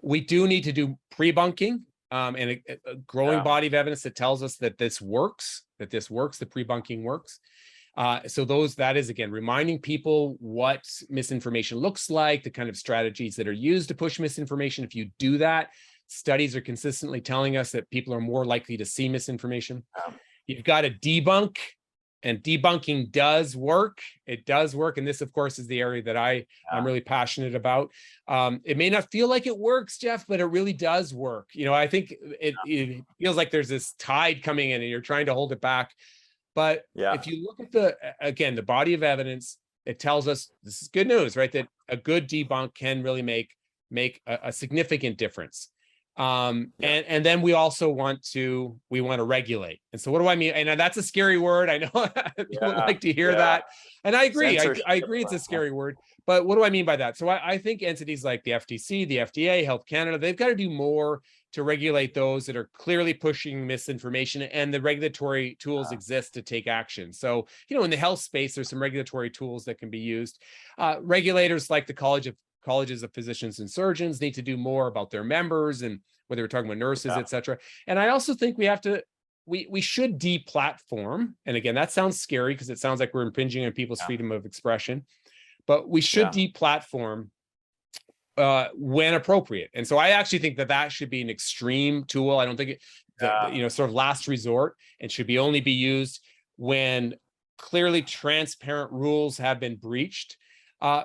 We do need to do pre-bunking, and a growing body of evidence that tells us that this works, the pre-bunking works. So that is, again, reminding people what misinformation looks like, the kind of strategies that are used to push misinformation. If you do that, studies are consistently telling us that people are more likely to see misinformation. You've got to debunk, and debunking does work. It does work. And this, of course, is the area that I'm really passionate about. It may not feel like it works, Jeff, but it really does work. I think it feels like there's this tide coming in and you're trying to hold it back. But if you look at the body of evidence, it tells us this is good news, right? That a good debunk can really make a significant difference. And then we also want to regulate. And so what do I mean? And that's a scary word. I know people like to hear that. And I agree. I agree it's a scary word. But what do I mean by that? So I think entities like the FTC, the FDA, Health Canada, they've got to do more to regulate those that are clearly pushing misinformation, and the regulatory tools exist to take action. So, in the health space, there's some regulatory tools that can be used. Regulators like the colleges of physicians and surgeons need to do more about their members, and whether we're talking about nurses, et cetera. And I also think we should deplatform. And again, that sounds scary because it sounds like we're impinging on people's freedom of expression, but we should deplatform when appropriate. And so I actually think that should be an extreme tool. I don't think sort of last resort, and should only be used when clearly transparent rules have been breached.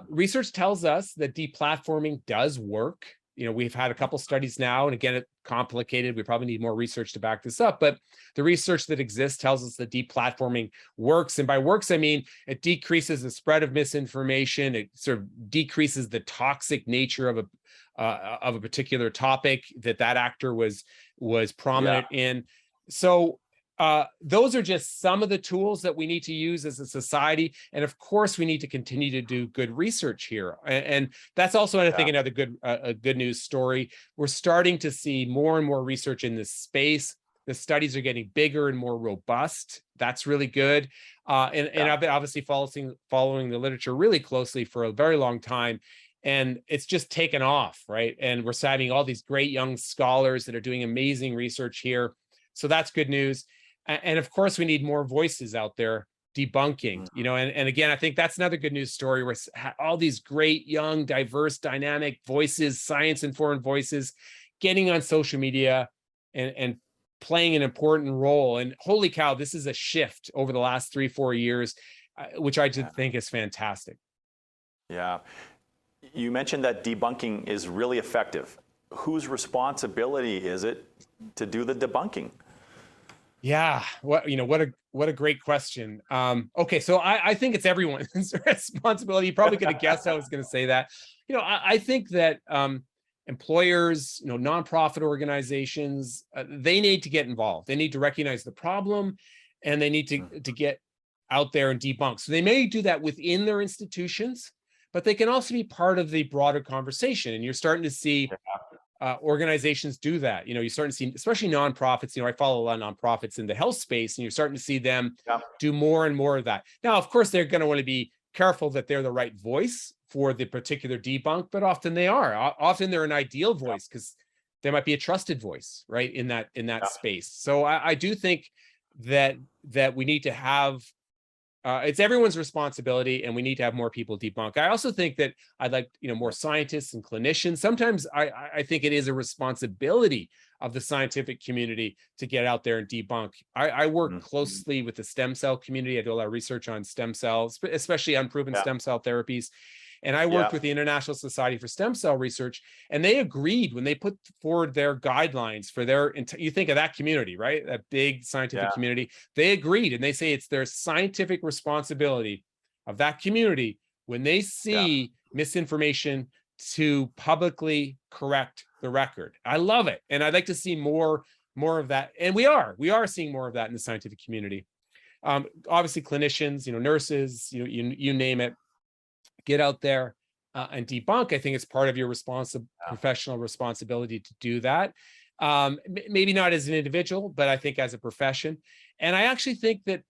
Research tells us that deplatforming does work. We've had a couple studies now, and again, it's complicated. We probably need more research to back this up, but the research that exists tells us that deplatforming works. And by works, I mean, it decreases the spread of misinformation. It sort of decreases the toxic nature of a particular topic that actor was prominent in. So those are just some of the tools that we need to use as a society. And of course, we need to continue to do good research here. And that's also, I think, another good news story. We're starting to see more and more research in this space. The studies are getting bigger and more robust. That's really good. And I've been obviously following the literature really closely for a very long time. And it's just taken off, right? And we're having all these great young scholars that are doing amazing research here. So that's good news. And of course, we need more voices out there debunking, and again, I think that's another good news story where all these great, young, diverse, dynamic voices, science-informed voices, getting on social media and playing an important role. And holy cow, this is a shift over the last 3-4 years, which I just think is fantastic. Yeah. You mentioned that debunking is really effective. Whose responsibility is it to do the debunking? Yeah, what a great question. Okay, so I think it's everyone's responsibility. You probably could have guessed I was going to say that. I think that employers, nonprofit organizations, they need to get involved. They need to recognize the problem, and they need to get out there and debunk. So they may do that within their institutions, but they can also be part of the broader conversation. And you're starting to see organizations do that. You're starting to see, especially nonprofits. I follow a lot of nonprofits in the health space, and you're starting to see them do more and more of that. Now, of course, they're going to want to be careful that they're the right voice for the particular debunk, but often they are. Often they're an ideal voice because they might be a trusted voice, right, in that space. So I do think that we need to have. It's everyone's responsibility, and we need to have more people debunk. I also think that I'd like, more scientists and clinicians. Sometimes I think it is a responsibility of the scientific community to get out there and debunk. I work closely with the stem cell community. I do a lot of research on stem cells, especially unproven stem cell therapies. And I worked with the International Society for Stem Cell Research, and they agreed when they put forward their guidelines for you think of that community, right? That big scientific community. They agreed, and they say it's their scientific responsibility of that community when they see misinformation to publicly correct the record. I love it. And I'd like to see more of that. And we are seeing more of that in the scientific community. Obviously clinicians, nurses, you name it. Get out there and debunk. I think it's part of your professional responsibility to do that. Maybe not as an individual, but I think as a profession. And I actually think that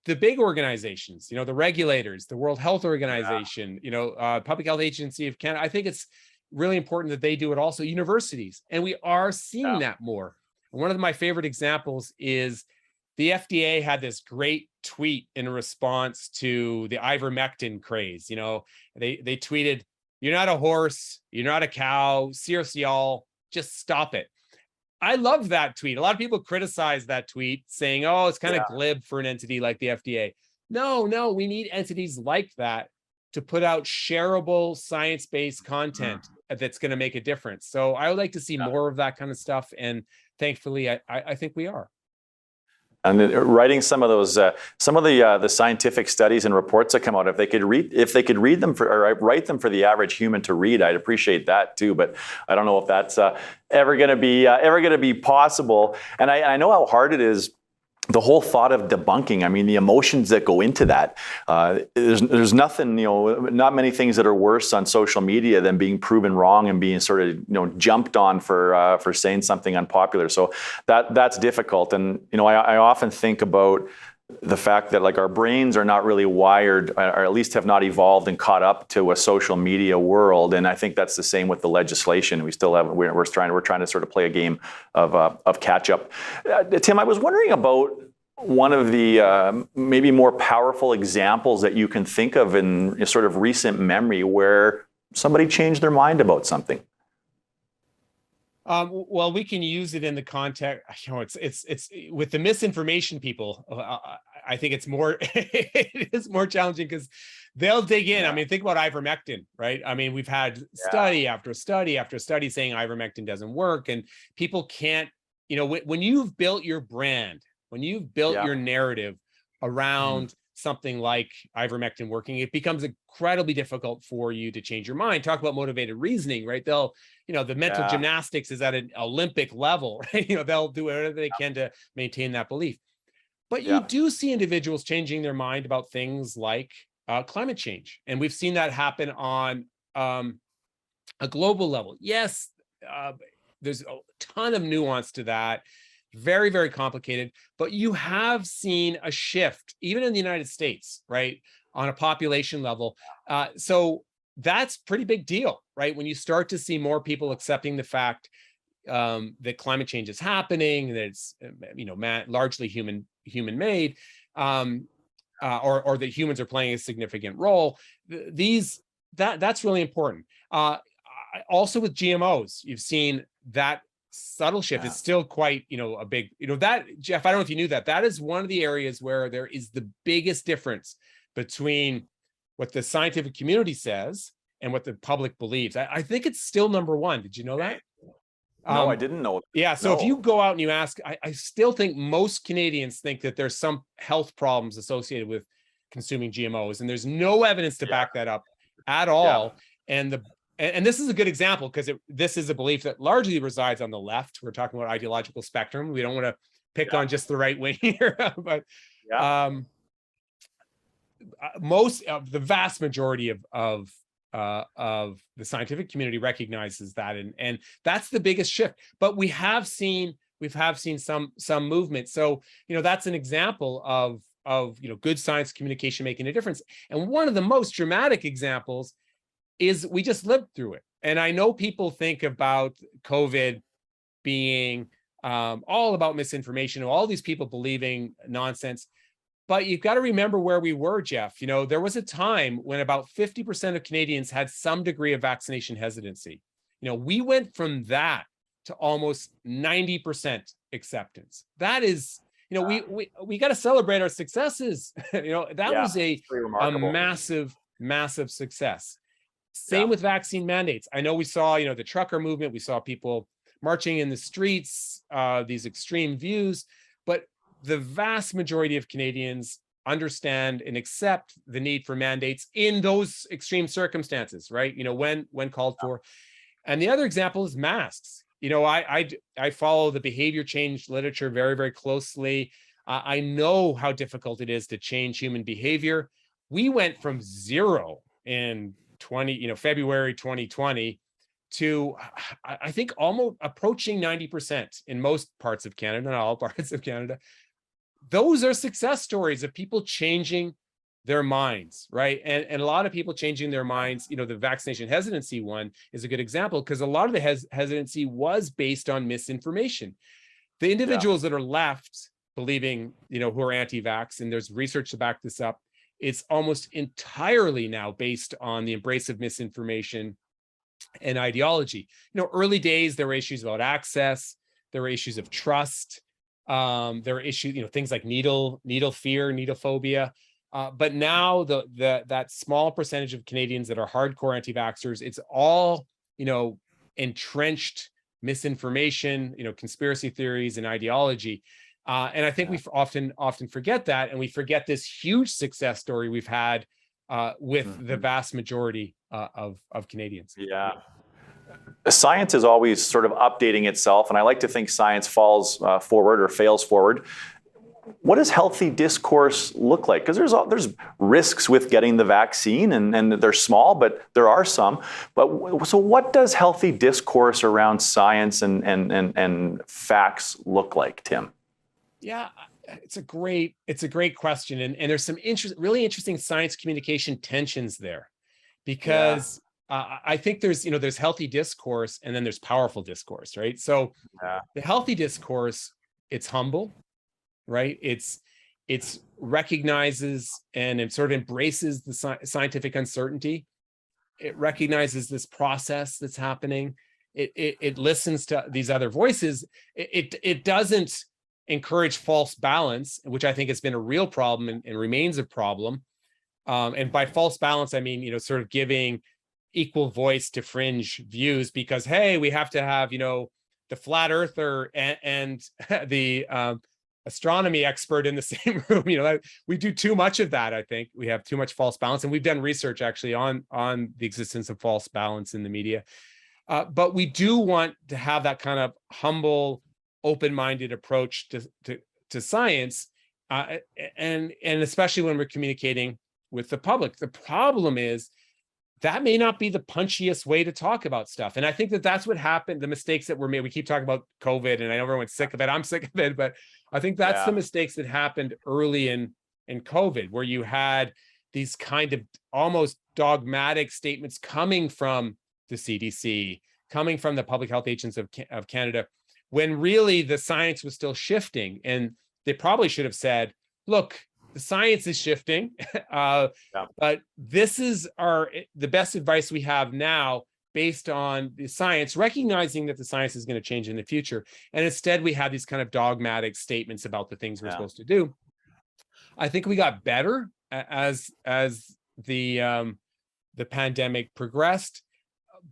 the big organizations, the regulators, the World Health Organization, Public Health Agency of Canada, I think it's really important that they do it also. Universities, and we are seeing that more. And one of my favorite examples is the FDA had this great tweet in response to the ivermectin craze. They tweeted, "You're not a horse, you're not a cow, seriously, y'all, just stop it." I love that tweet. A lot of people criticize that tweet, saying, "Oh, it's kind of glib for an entity like the FDA." No, we need entities like that to put out shareable science-based content that's going to make a difference. So I would like to see more of that kind of stuff, and thankfully, I think we are. And writing some of those, the scientific studies and reports that come out, if they could read them or write them for the average human to read, I'd appreciate that too. But I don't know if that's ever going to be possible. And I know how hard it is. The whole thought of debunking, I mean, the emotions that go into that. There's nothing, not many things that are worse on social media than being proven wrong and being sort of, jumped on for saying something unpopular. So that's difficult. And, I often think about the fact that our brains are not really wired, or at least have not evolved and caught up to a social media world. And I think that's the same with the legislation. We're trying to sort of play a game of catch up. Tim, I was wondering about one of the maybe more powerful examples that you can think of in sort of recent memory where somebody changed their mind about something. Well, we can use it in the context. It's with the misinformation people. I think it's more it is more challenging because they'll dig in. I mean, think about ivermectin, right? I mean, we've had study after study after study saying ivermectin doesn't work, and people can't. When you've built your brand, when you've built your narrative around something like ivermectin working, it becomes incredibly difficult for you to change your mind. Talk about motivated reasoning, right? They'll, the mental gymnastics is at an Olympic level, right? They'll do whatever they can to maintain that belief. But you do see individuals changing their mind about things like climate change. And we've seen that happen on a global level. Yes, there's a ton of nuance to that. Very, very complicated, but you have seen a shift, even in the United States, right, on a population level. So that's pretty big deal, right? When you start to see more people accepting the fact that climate change is happening, that it's largely human-made, or that humans are playing a significant role. That's really important. Also with GMOs, you've seen that subtle shift. It's still quite, a big, that, Jeff, I don't know if you knew that is one of the areas where there is the biggest difference between what the scientific community says and what the public believes. I think it's still number one. Did you know that? No, I didn't know. Yeah. So if you go out and you ask, I still think most Canadians think that there's some health problems associated with consuming GMOs, and there's no evidence to back that up at all. And this is a good example because this is a belief that largely resides on the left. We're talking about ideological spectrum. We don't want to pick on just the right wing here, but the vast majority of the scientific community recognizes that, and that's the biggest shift. But we have seen some movement. So that's an example of good science communication making a difference. And one of the most dramatic examples is we just lived through it. And I know people think about COVID being all about misinformation, all these people believing nonsense. But you've got to remember where we were, Jeff. There was a time when about 50% of Canadians had some degree of vaccination hesitancy. We went from that to almost 90% acceptance. That is, we got to celebrate our successes. That was a massive success. Same with vaccine mandates. I know we saw, the trucker movement, we saw people marching in the streets, these extreme views, but the vast majority of Canadians understand and accept the need for mandates in those extreme circumstances, right? When called for. And the other example is masks. I follow the behavior change literature very, very closely. I know how difficult it is to change human behavior. We went from 0 in February 2020 to, I think, almost approaching 90% in most parts of Canada, not all parts of Canada. Those are success stories of people changing their minds, right? And a lot of people changing their minds. You know, the vaccination hesitancy one is a good example, because a lot of the hesitancy was based on misinformation. The individuals that are left believing, you know, who are anti-vax, and there's research to back this up, it's almost entirely now based on the embrace of misinformation and ideology. You know, early days, there were issues about access, there were issues of trust, there were issues, you know, things like needle fear, needle phobia. But now that small percentage of Canadians that are hardcore anti-vaxxers, it's all, you know, entrenched misinformation, you know, conspiracy theories and ideology. And I think we often forget that, and we forget this huge success story we've had with the vast majority of Canadians. Yeah. Science is always sort of updating itself, and I like to think science falls forward or fails forward. What does healthy discourse look like? Because there's risks with getting the vaccine, and they're small, but there are some. But so what does healthy discourse around science and facts look like, Tim? Yeah, it's a great question, and there's some really interesting science communication tensions there, because I think there's healthy discourse, and then there's powerful discourse, right? So the healthy discourse, it's humble, right? It's recognizes and it sort of embraces the scientific uncertainty. It recognizes this process that's happening. It listens to these other voices. It doesn't encourage false balance, which I think has been a real problem and remains a problem. And by false balance, I mean, you know, sort of giving equal voice to fringe views, because, hey, we have to have, you know, the flat earther and the astronomy expert in the same room. You know, we do too much of that. I think we have too much false balance, and we've done research actually on the existence of false balance in the media. But we do want to have that kind of humble, open-minded approach to science, and especially when we're communicating with the public. The problem is that may not be the punchiest way to talk about stuff. And I think that's what happened, the mistakes that were made. We keep talking about COVID, and I know everyone's sick of it. I'm sick of it, but I think that's the mistakes that happened early in COVID, where you had these kind of almost dogmatic statements coming from the CDC, coming from the public health agents of Canada, when really the science was still shifting. And they probably should have said, look, the science is shifting, but this is the best advice we have now based on the science, recognizing that the science is going to change in the future. And instead, we have these kind of dogmatic statements about the things we're supposed to do. I think we got better as the pandemic progressed,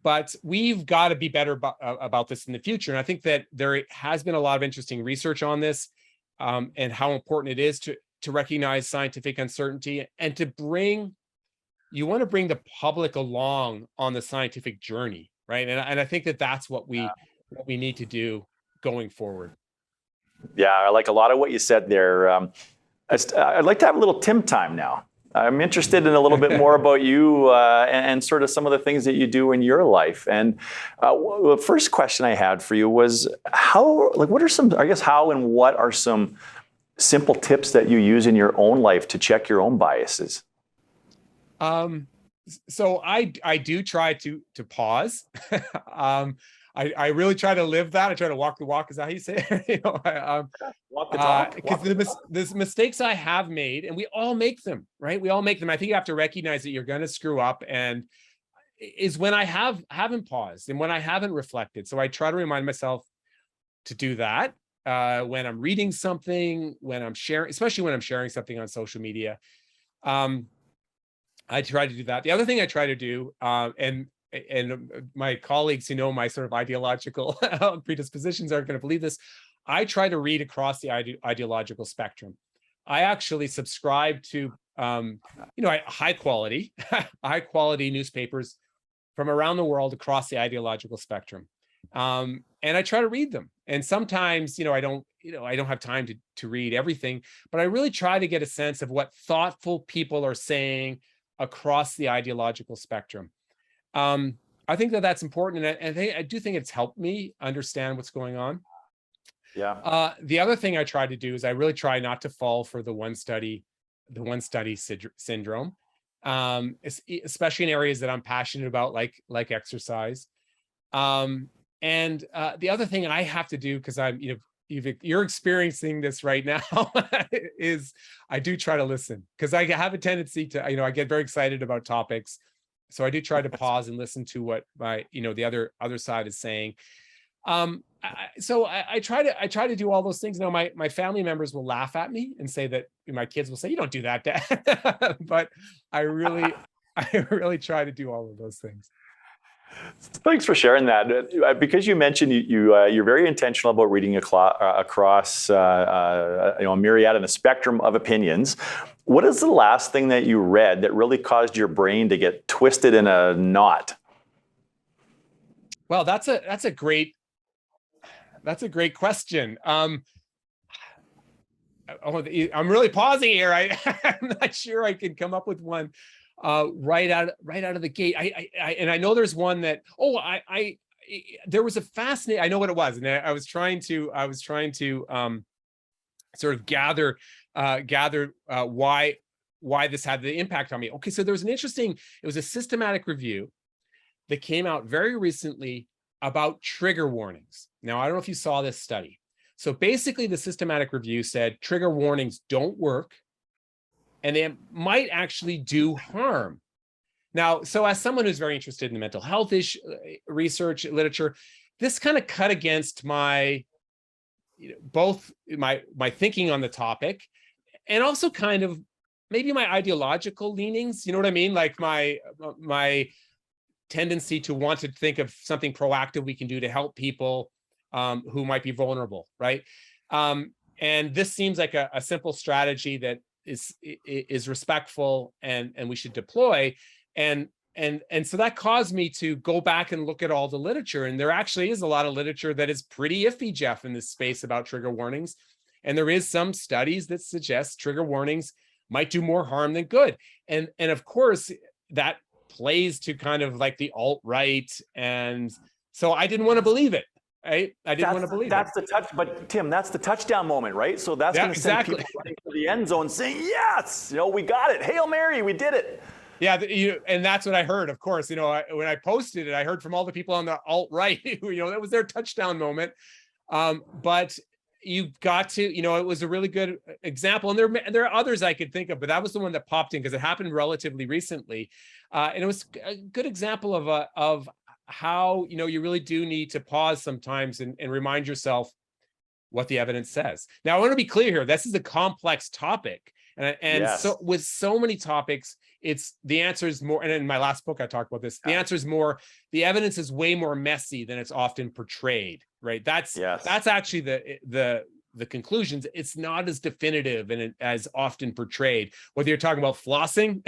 but we've got to be better about this in the future. And I think that there has been a lot of interesting research on this, and how important it is to recognize scientific uncertainty, and you want to bring the public along on the scientific journey, right? And I think that's what we need to do going forward. Yeah, I like a lot of what you said there. I'd like to have a little Tim time now. I'm interested in a little bit more about you and sort of some of the things that you do in your life. And the first question I had for you was how and what are some simple tips that you use in your own life to check your own biases? So I do try to pause. I really try to live that. I try to walk the walk. Is that how you say it? You know, walk the talk. Because the mistakes I have made, and we all make them, right? We all make them. I think you have to recognize that you're going to screw up, and is when I haven't paused and when I haven't reflected. So I try to remind myself to do that when I'm reading something, when I'm sharing, especially when I'm sharing something on social media. I try to do that. The other thing I try to do, and my colleagues who know my sort of ideological predispositions aren't going to believe this, I try to read across the ideological spectrum. I actually subscribe to, high quality newspapers from around the world across the ideological spectrum. And I try to read them. And sometimes, I don't have time to read everything, but I really try to get a sense of what thoughtful people are saying across the ideological spectrum. I think that that's important, and I do think it's helped me understand what's going on. Yeah. The other thing I try to do is I really try not to fall for the one study syndrome, especially in areas that I'm passionate about, like exercise. And the other thing I have to do, because you're experiencing this right now, is I do try to listen, because I have a tendency to, I get very excited about topics. So I do try to pause and listen to what the other side is saying. I try to do all those things. Now, my family members will laugh at me and say that, my kids will say, "You don't do that, Dad." But I really try to do all of those things. Thanks for sharing that. Because you mentioned you're very intentional about reading across a myriad and a spectrum of opinions. What is the last thing that you read that really caused your brain to get twisted in a knot? Well, that's a great question. I'm really pausing here. I'm not sure I can come up with one right out of the gate. I know there's one that there was a fascinating. I know what it was, and I was trying to sort of gather why this had the impact on me. Okay, so there was it was a systematic review that came out very recently about trigger warnings. Now, I don't know if you saw this study. So basically, the systematic review said trigger warnings don't work, and they might actually do harm. Now, so as someone who's very interested in mental health research, literature, this kind of cut against both my thinking on the topic, and also kind of maybe my ideological leanings. You know what I mean? Like my tendency to want to think of something proactive we can do to help people who might be vulnerable, right? And this seems like a simple strategy that is respectful and we should deploy. And so that caused me to go back and look at all the literature. And there actually is a lot of literature that is pretty iffy, Jeff, in this space about trigger warnings. And there is some studies that suggest trigger warnings might do more harm than good. And of course, that plays to kind of like the alt-right. And so I didn't want to believe it. Right? I didn't want to believe that's it. But Tim, that's the touchdown moment, right? So that's going to send people running to the end zone saying, "Yes, we got it. Hail Mary, we did it." Yeah, and that's what I heard. Of course, when I posted it, I heard from all the people on the alt-right who, that was their touchdown moment. But you've got to, it was a really good example, and there are others I could think of, but that was the one that popped in because it happened relatively recently, and it was a good example of how you really do need to pause sometimes and remind yourself what the evidence says. Now, I want to be clear here. This is a complex topic, and yes. So with so many topics, the answer is more. And in my last book, I talked about this. The answer is more. The evidence is way more messy than it's often portrayed. Right? That's actually the conclusions. It's not as definitive and as often portrayed. Whether you're talking about flossing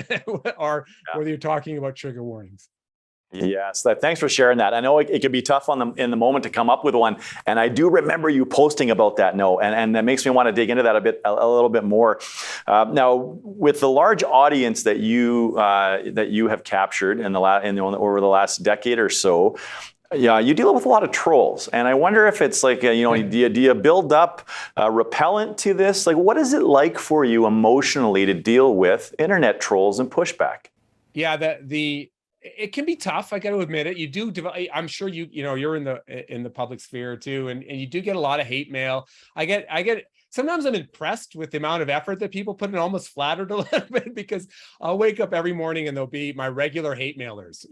or whether you're talking about trigger warnings. Yes, thanks for sharing that. I know it can be tough in the moment to come up with one, and I do remember you posting about that. And that makes me want to dig into that a little bit more. Now, with the large audience that you have captured over the last decade or so, yeah, you deal with a lot of trolls, and I wonder if it's like do you build up repellent to this? Like, what is it like for you emotionally to deal with internet trolls and pushback? Yeah, it can be tough. I got to admit it. You do. I'm sure you're in the public sphere too, and you do get a lot of hate mail. I get. Sometimes I'm impressed with the amount of effort that people put in. Almost flattered a little bit, because I'll wake up every morning and they'll be my regular hate mailers.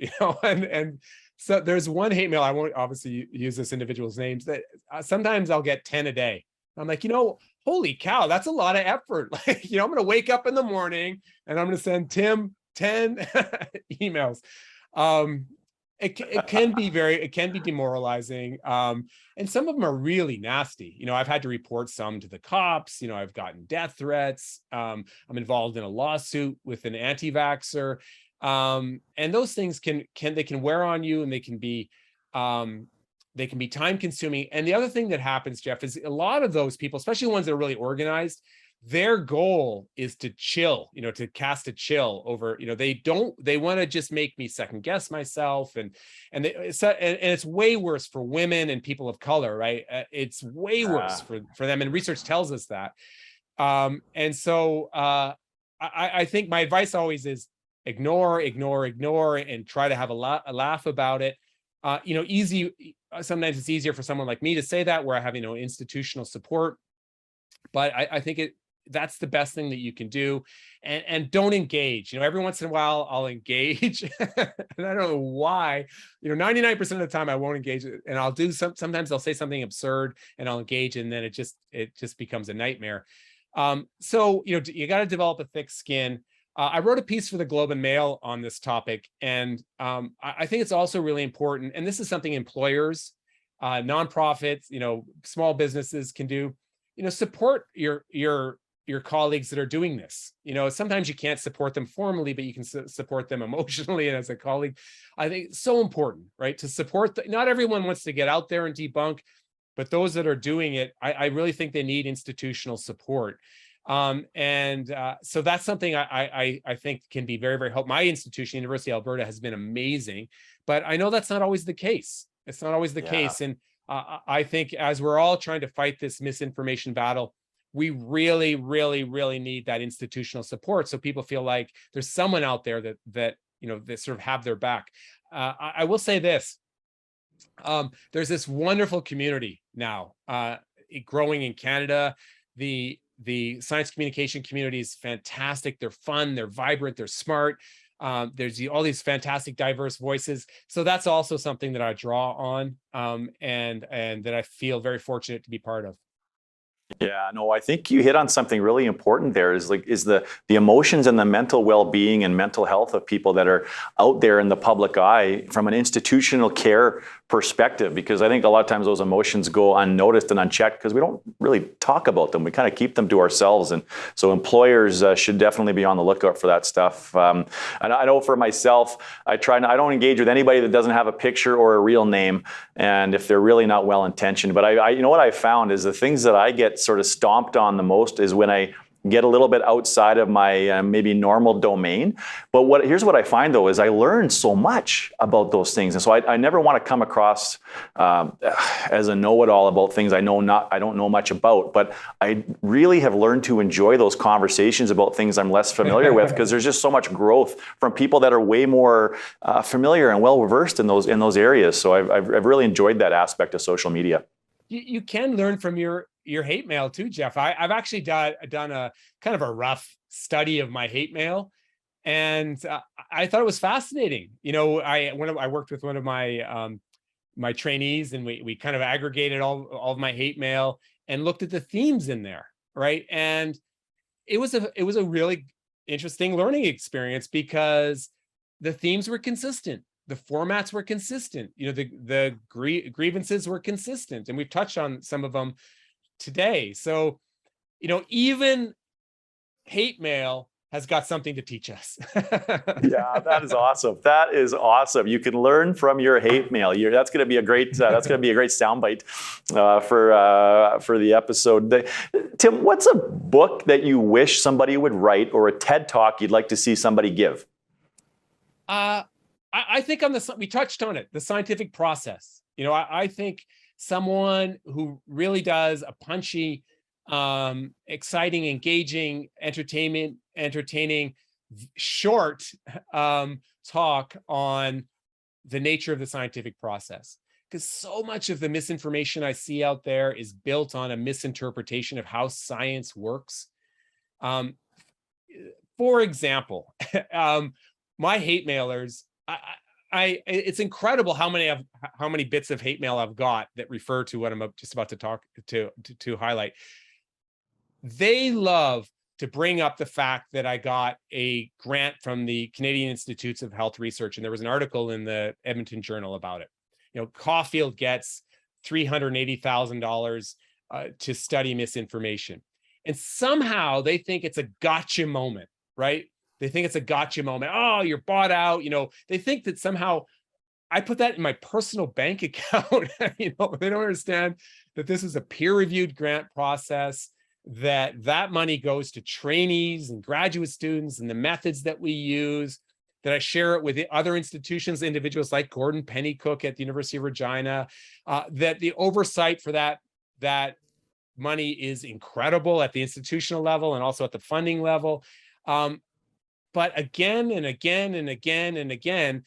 And so there's one hate mail. I won't obviously use this individual's names. That sometimes I'll get 10 a day. I'm like, holy cow, that's a lot of effort. Like, I'm going to wake up in the morning and I'm going to send Tim 10 emails. It can be demoralizing. And some of them are really nasty. I've had to report some to the cops. I've gotten death threats. I'm involved in a lawsuit with an anti-vaxxer. And those things can wear on you, and they can be time consuming. And the other thing that happens, Jeff, is a lot of those people, especially ones that are really organized, their goal is to chill, to cast a chill over, they want to just make me second guess myself. And it's way worse for women and people of color, right? It's way worse for them. And research tells us that. And so I think my advice always is ignore, and try to have a laugh about it. Sometimes it's easier for someone like me to say that, where I have, institutional support. But I think that's the best thing that you can do. And don't engage. Every once in a while I'll engage. And I don't know why. 99% of the time I won't engage, and I'll do sometimes I'll say something absurd and I'll engage, and then it just becomes a nightmare. So you got to develop a thick skin. I wrote a piece for the Globe and Mail on this topic, and I think it's also really important, and this is something employers, nonprofits, small businesses can do. Support your colleagues that are doing this. Sometimes you can't support them formally, but you can support them emotionally and as a colleague. I think it's so important, right? To support. Not everyone wants to get out there and debunk, but those that are doing it, I really think they need institutional support. So that's something I think can be very, very helpful. My institution, University of Alberta, has been amazing, but I know that's not always the case. It's not always the case. And I think as we're all trying to fight this misinformation battle, we really, really, really need that institutional support, so people feel like there's someone out there that sort of have their back. I will say this: there's this wonderful community now growing in Canada. The science communication community is fantastic. They're fun, they're vibrant, they're smart. There's all these fantastic diverse voices. So that's also something that I draw on, and that I feel very fortunate to be part of. Yeah, no, I think you hit on something really important there, is the emotions and the mental well-being and mental health of people that are out there in the public eye from an institutional care perspective, because I think a lot of times those emotions go unnoticed and unchecked because we don't really talk about them. We kind of keep them to ourselves. And so employers should definitely be on the lookout for that stuff. And I know for myself, I don't engage with anybody that doesn't have a picture or a real name, and if they're really not well-intentioned. But I what I found is the things that I get sort of stomped on the most is when I get a little bit outside of my maybe normal domain. But here's what I find though, is I learn so much about those things. And so I never want to come across as a know-it-all about things I don't know much about. But I really have learned to enjoy those conversations about things I'm less familiar with, because there's just so much growth from people that are way more familiar and well-versed in those areas. So I've really enjoyed that aspect of social media. You can learn from your hate mail too, Jeff. I've actually done a kind of a rough study of my hate mail, and I thought it was fascinating. When I worked with one of my my trainees, and we kind of aggregated all of my hate mail and looked at the themes in there, right? And it was a really interesting learning experience, because the themes were consistent. The formats were consistent. The grievances were consistent, and we've touched on some of them today. So, even hate mail has got something to teach us. Yeah, that is awesome. That is awesome. You can learn from your hate mail. That's going to be a great. That's going to be a great soundbite for the episode. Tim, what's a book that you wish somebody would write, or a TED Talk you'd like to see somebody give? I think we touched on it, the scientific process. I think someone who really does a punchy, exciting, engaging, entertaining, short talk on the nature of the scientific process. Because so much of the misinformation I see out there is built on a misinterpretation of how science works. For example, my hate mailers, it's incredible how many bits of hate mail I've got that refer to what I'm just about to talk to highlight. They love to bring up the fact that I got a grant from the Canadian Institutes of Health Research, and there was an article in the Edmonton Journal about it. Caulfield gets $380,000 to study misinformation, and somehow they think it's a gotcha moment, right? They think it's a gotcha moment. Oh, you're bought out. They think that somehow I put that in my personal bank account. They don't understand that this is a peer-reviewed grant process. that money goes to trainees and graduate students and the methods that we use, that I share it with the other institutions, individuals like Gordon Pennycook at the University of Regina, that the oversight for that money is incredible at the institutional level and also at the funding level. But again and again and again and again,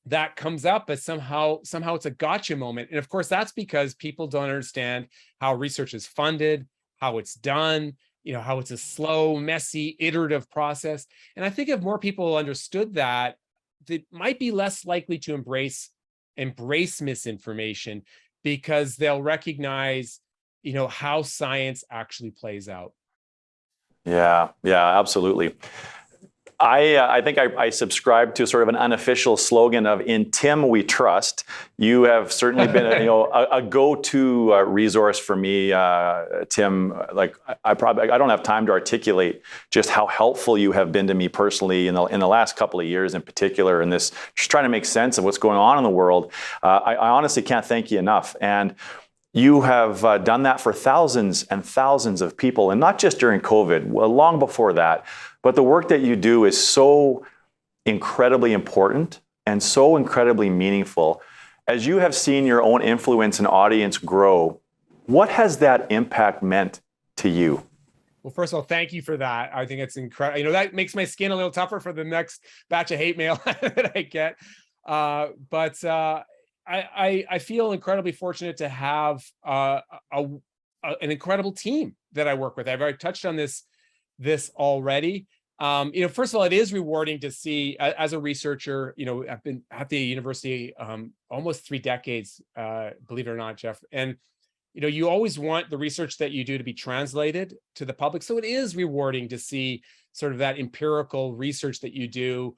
that comes up as somehow it's a gotcha moment. And of course, that's because people don't understand how research is funded, how it's done, how it's a slow, messy, iterative process. And I think if more people understood that, they might be less likely to embrace misinformation, because they'll recognize, how science actually plays out. Yeah, absolutely. I think I subscribe to sort of an unofficial slogan of "In Tim we trust." You have certainly been a go-to resource for me, Tim. Like I don't have time to articulate just how helpful you have been to me personally in the last couple of years, in particular, in this just trying to make sense of what's going on in the world. I honestly can't thank you enough. And you have done that for thousands and thousands of people, and not just during COVID, long before that. But the work that you do is so incredibly important and so incredibly meaningful. As you have seen your own influence and audience grow, what has that impact meant to you? Well, first of all, thank you for that. I think it's incredible. That makes my skin a little tougher for the next batch of hate mail that I get. But I feel incredibly fortunate to have an incredible team that I work with. I've already touched on this already. First of all, it is rewarding to see, as a researcher, I've been at the university almost 3 decades, believe it or not, Jeff. And, you always want the research that you do to be translated to the public. So it is rewarding to see sort of that empirical research that you do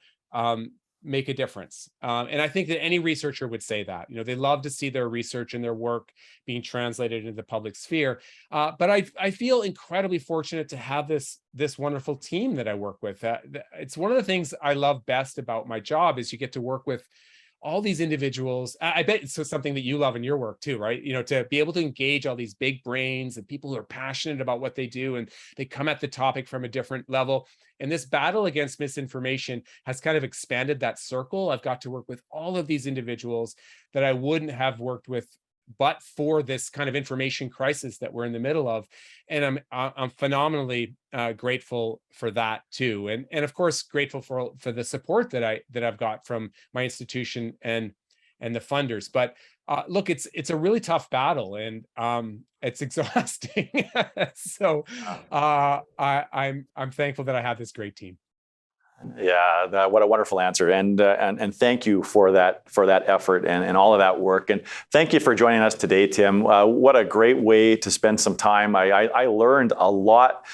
make a difference. And I think that any researcher would say that, they love to see their research and their work being translated into the public sphere. But I feel incredibly fortunate to have this wonderful team that I work with. It's one of the things I love best about my job is you get to work with all these individuals. I bet it's something that you love in your work too, right? To be able to engage all these big brains and people who are passionate about what they do, and they come at the topic from a different level. And this battle against misinformation has kind of expanded that circle. I've got to work with all of these individuals that I wouldn't have worked with but for this kind of information crisis that we're in the middle of. And I'm phenomenally grateful for that too. And of course, grateful for the support that I've got from my institution and the funders. But look, it's a really tough battle, and it's exhausting. So I'm thankful that I have this great team. Yeah, what a wonderful answer, and thank you for that effort and all of that work, and thank you for joining us today, Tim. What a great way to spend some time. I learned a lot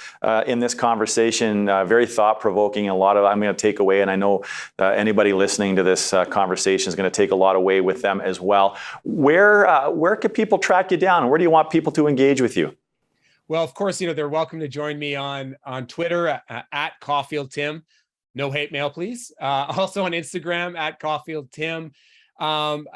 in this conversation, very thought-provoking. A lot of I'm going to take away, and I know anybody listening to this conversation is going to take a lot away with them as well. Where can people track you down? Where do you want people to engage with you? Well, of course, they're welcome to join me on Twitter at Caulfield Tim. No hate mail, please. Also on Instagram at Caulfield Tim. I'm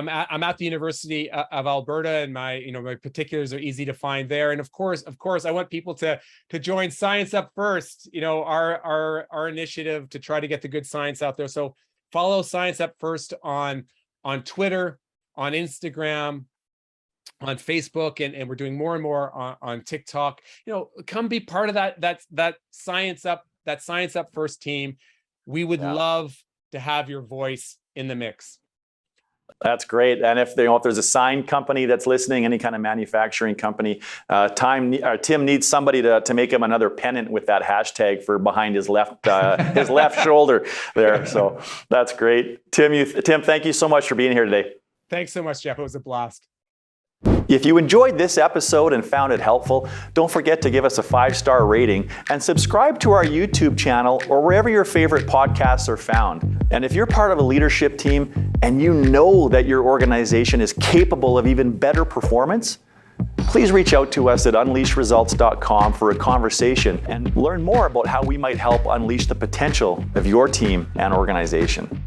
at the University of Alberta, and my particulars are easy to find there. And of course, I want people to join Science Up First. Our initiative to try to get the good science out there. So follow Science Up First on Twitter, on Instagram, on Facebook, and we're doing more and more on TikTok. Come be part of that Science Up First team. We would love to have your voice in the mix. That's great. And if there's a sign company that's listening, any kind of manufacturing company, Tim needs somebody to make him another pennant with that hashtag for behind his left shoulder there. So that's great. Tim, thank you so much for being here today. Thanks so much, Jeff. It was a blast. If you enjoyed this episode and found it helpful, don't forget to give us a 5-star rating and subscribe to our YouTube channel or wherever your favorite podcasts are found. And if you're part of a leadership team and you know that your organization is capable of even better performance, please reach out to us at unleashresults.com for a conversation and learn more about how we might help unleash the potential of your team and organization.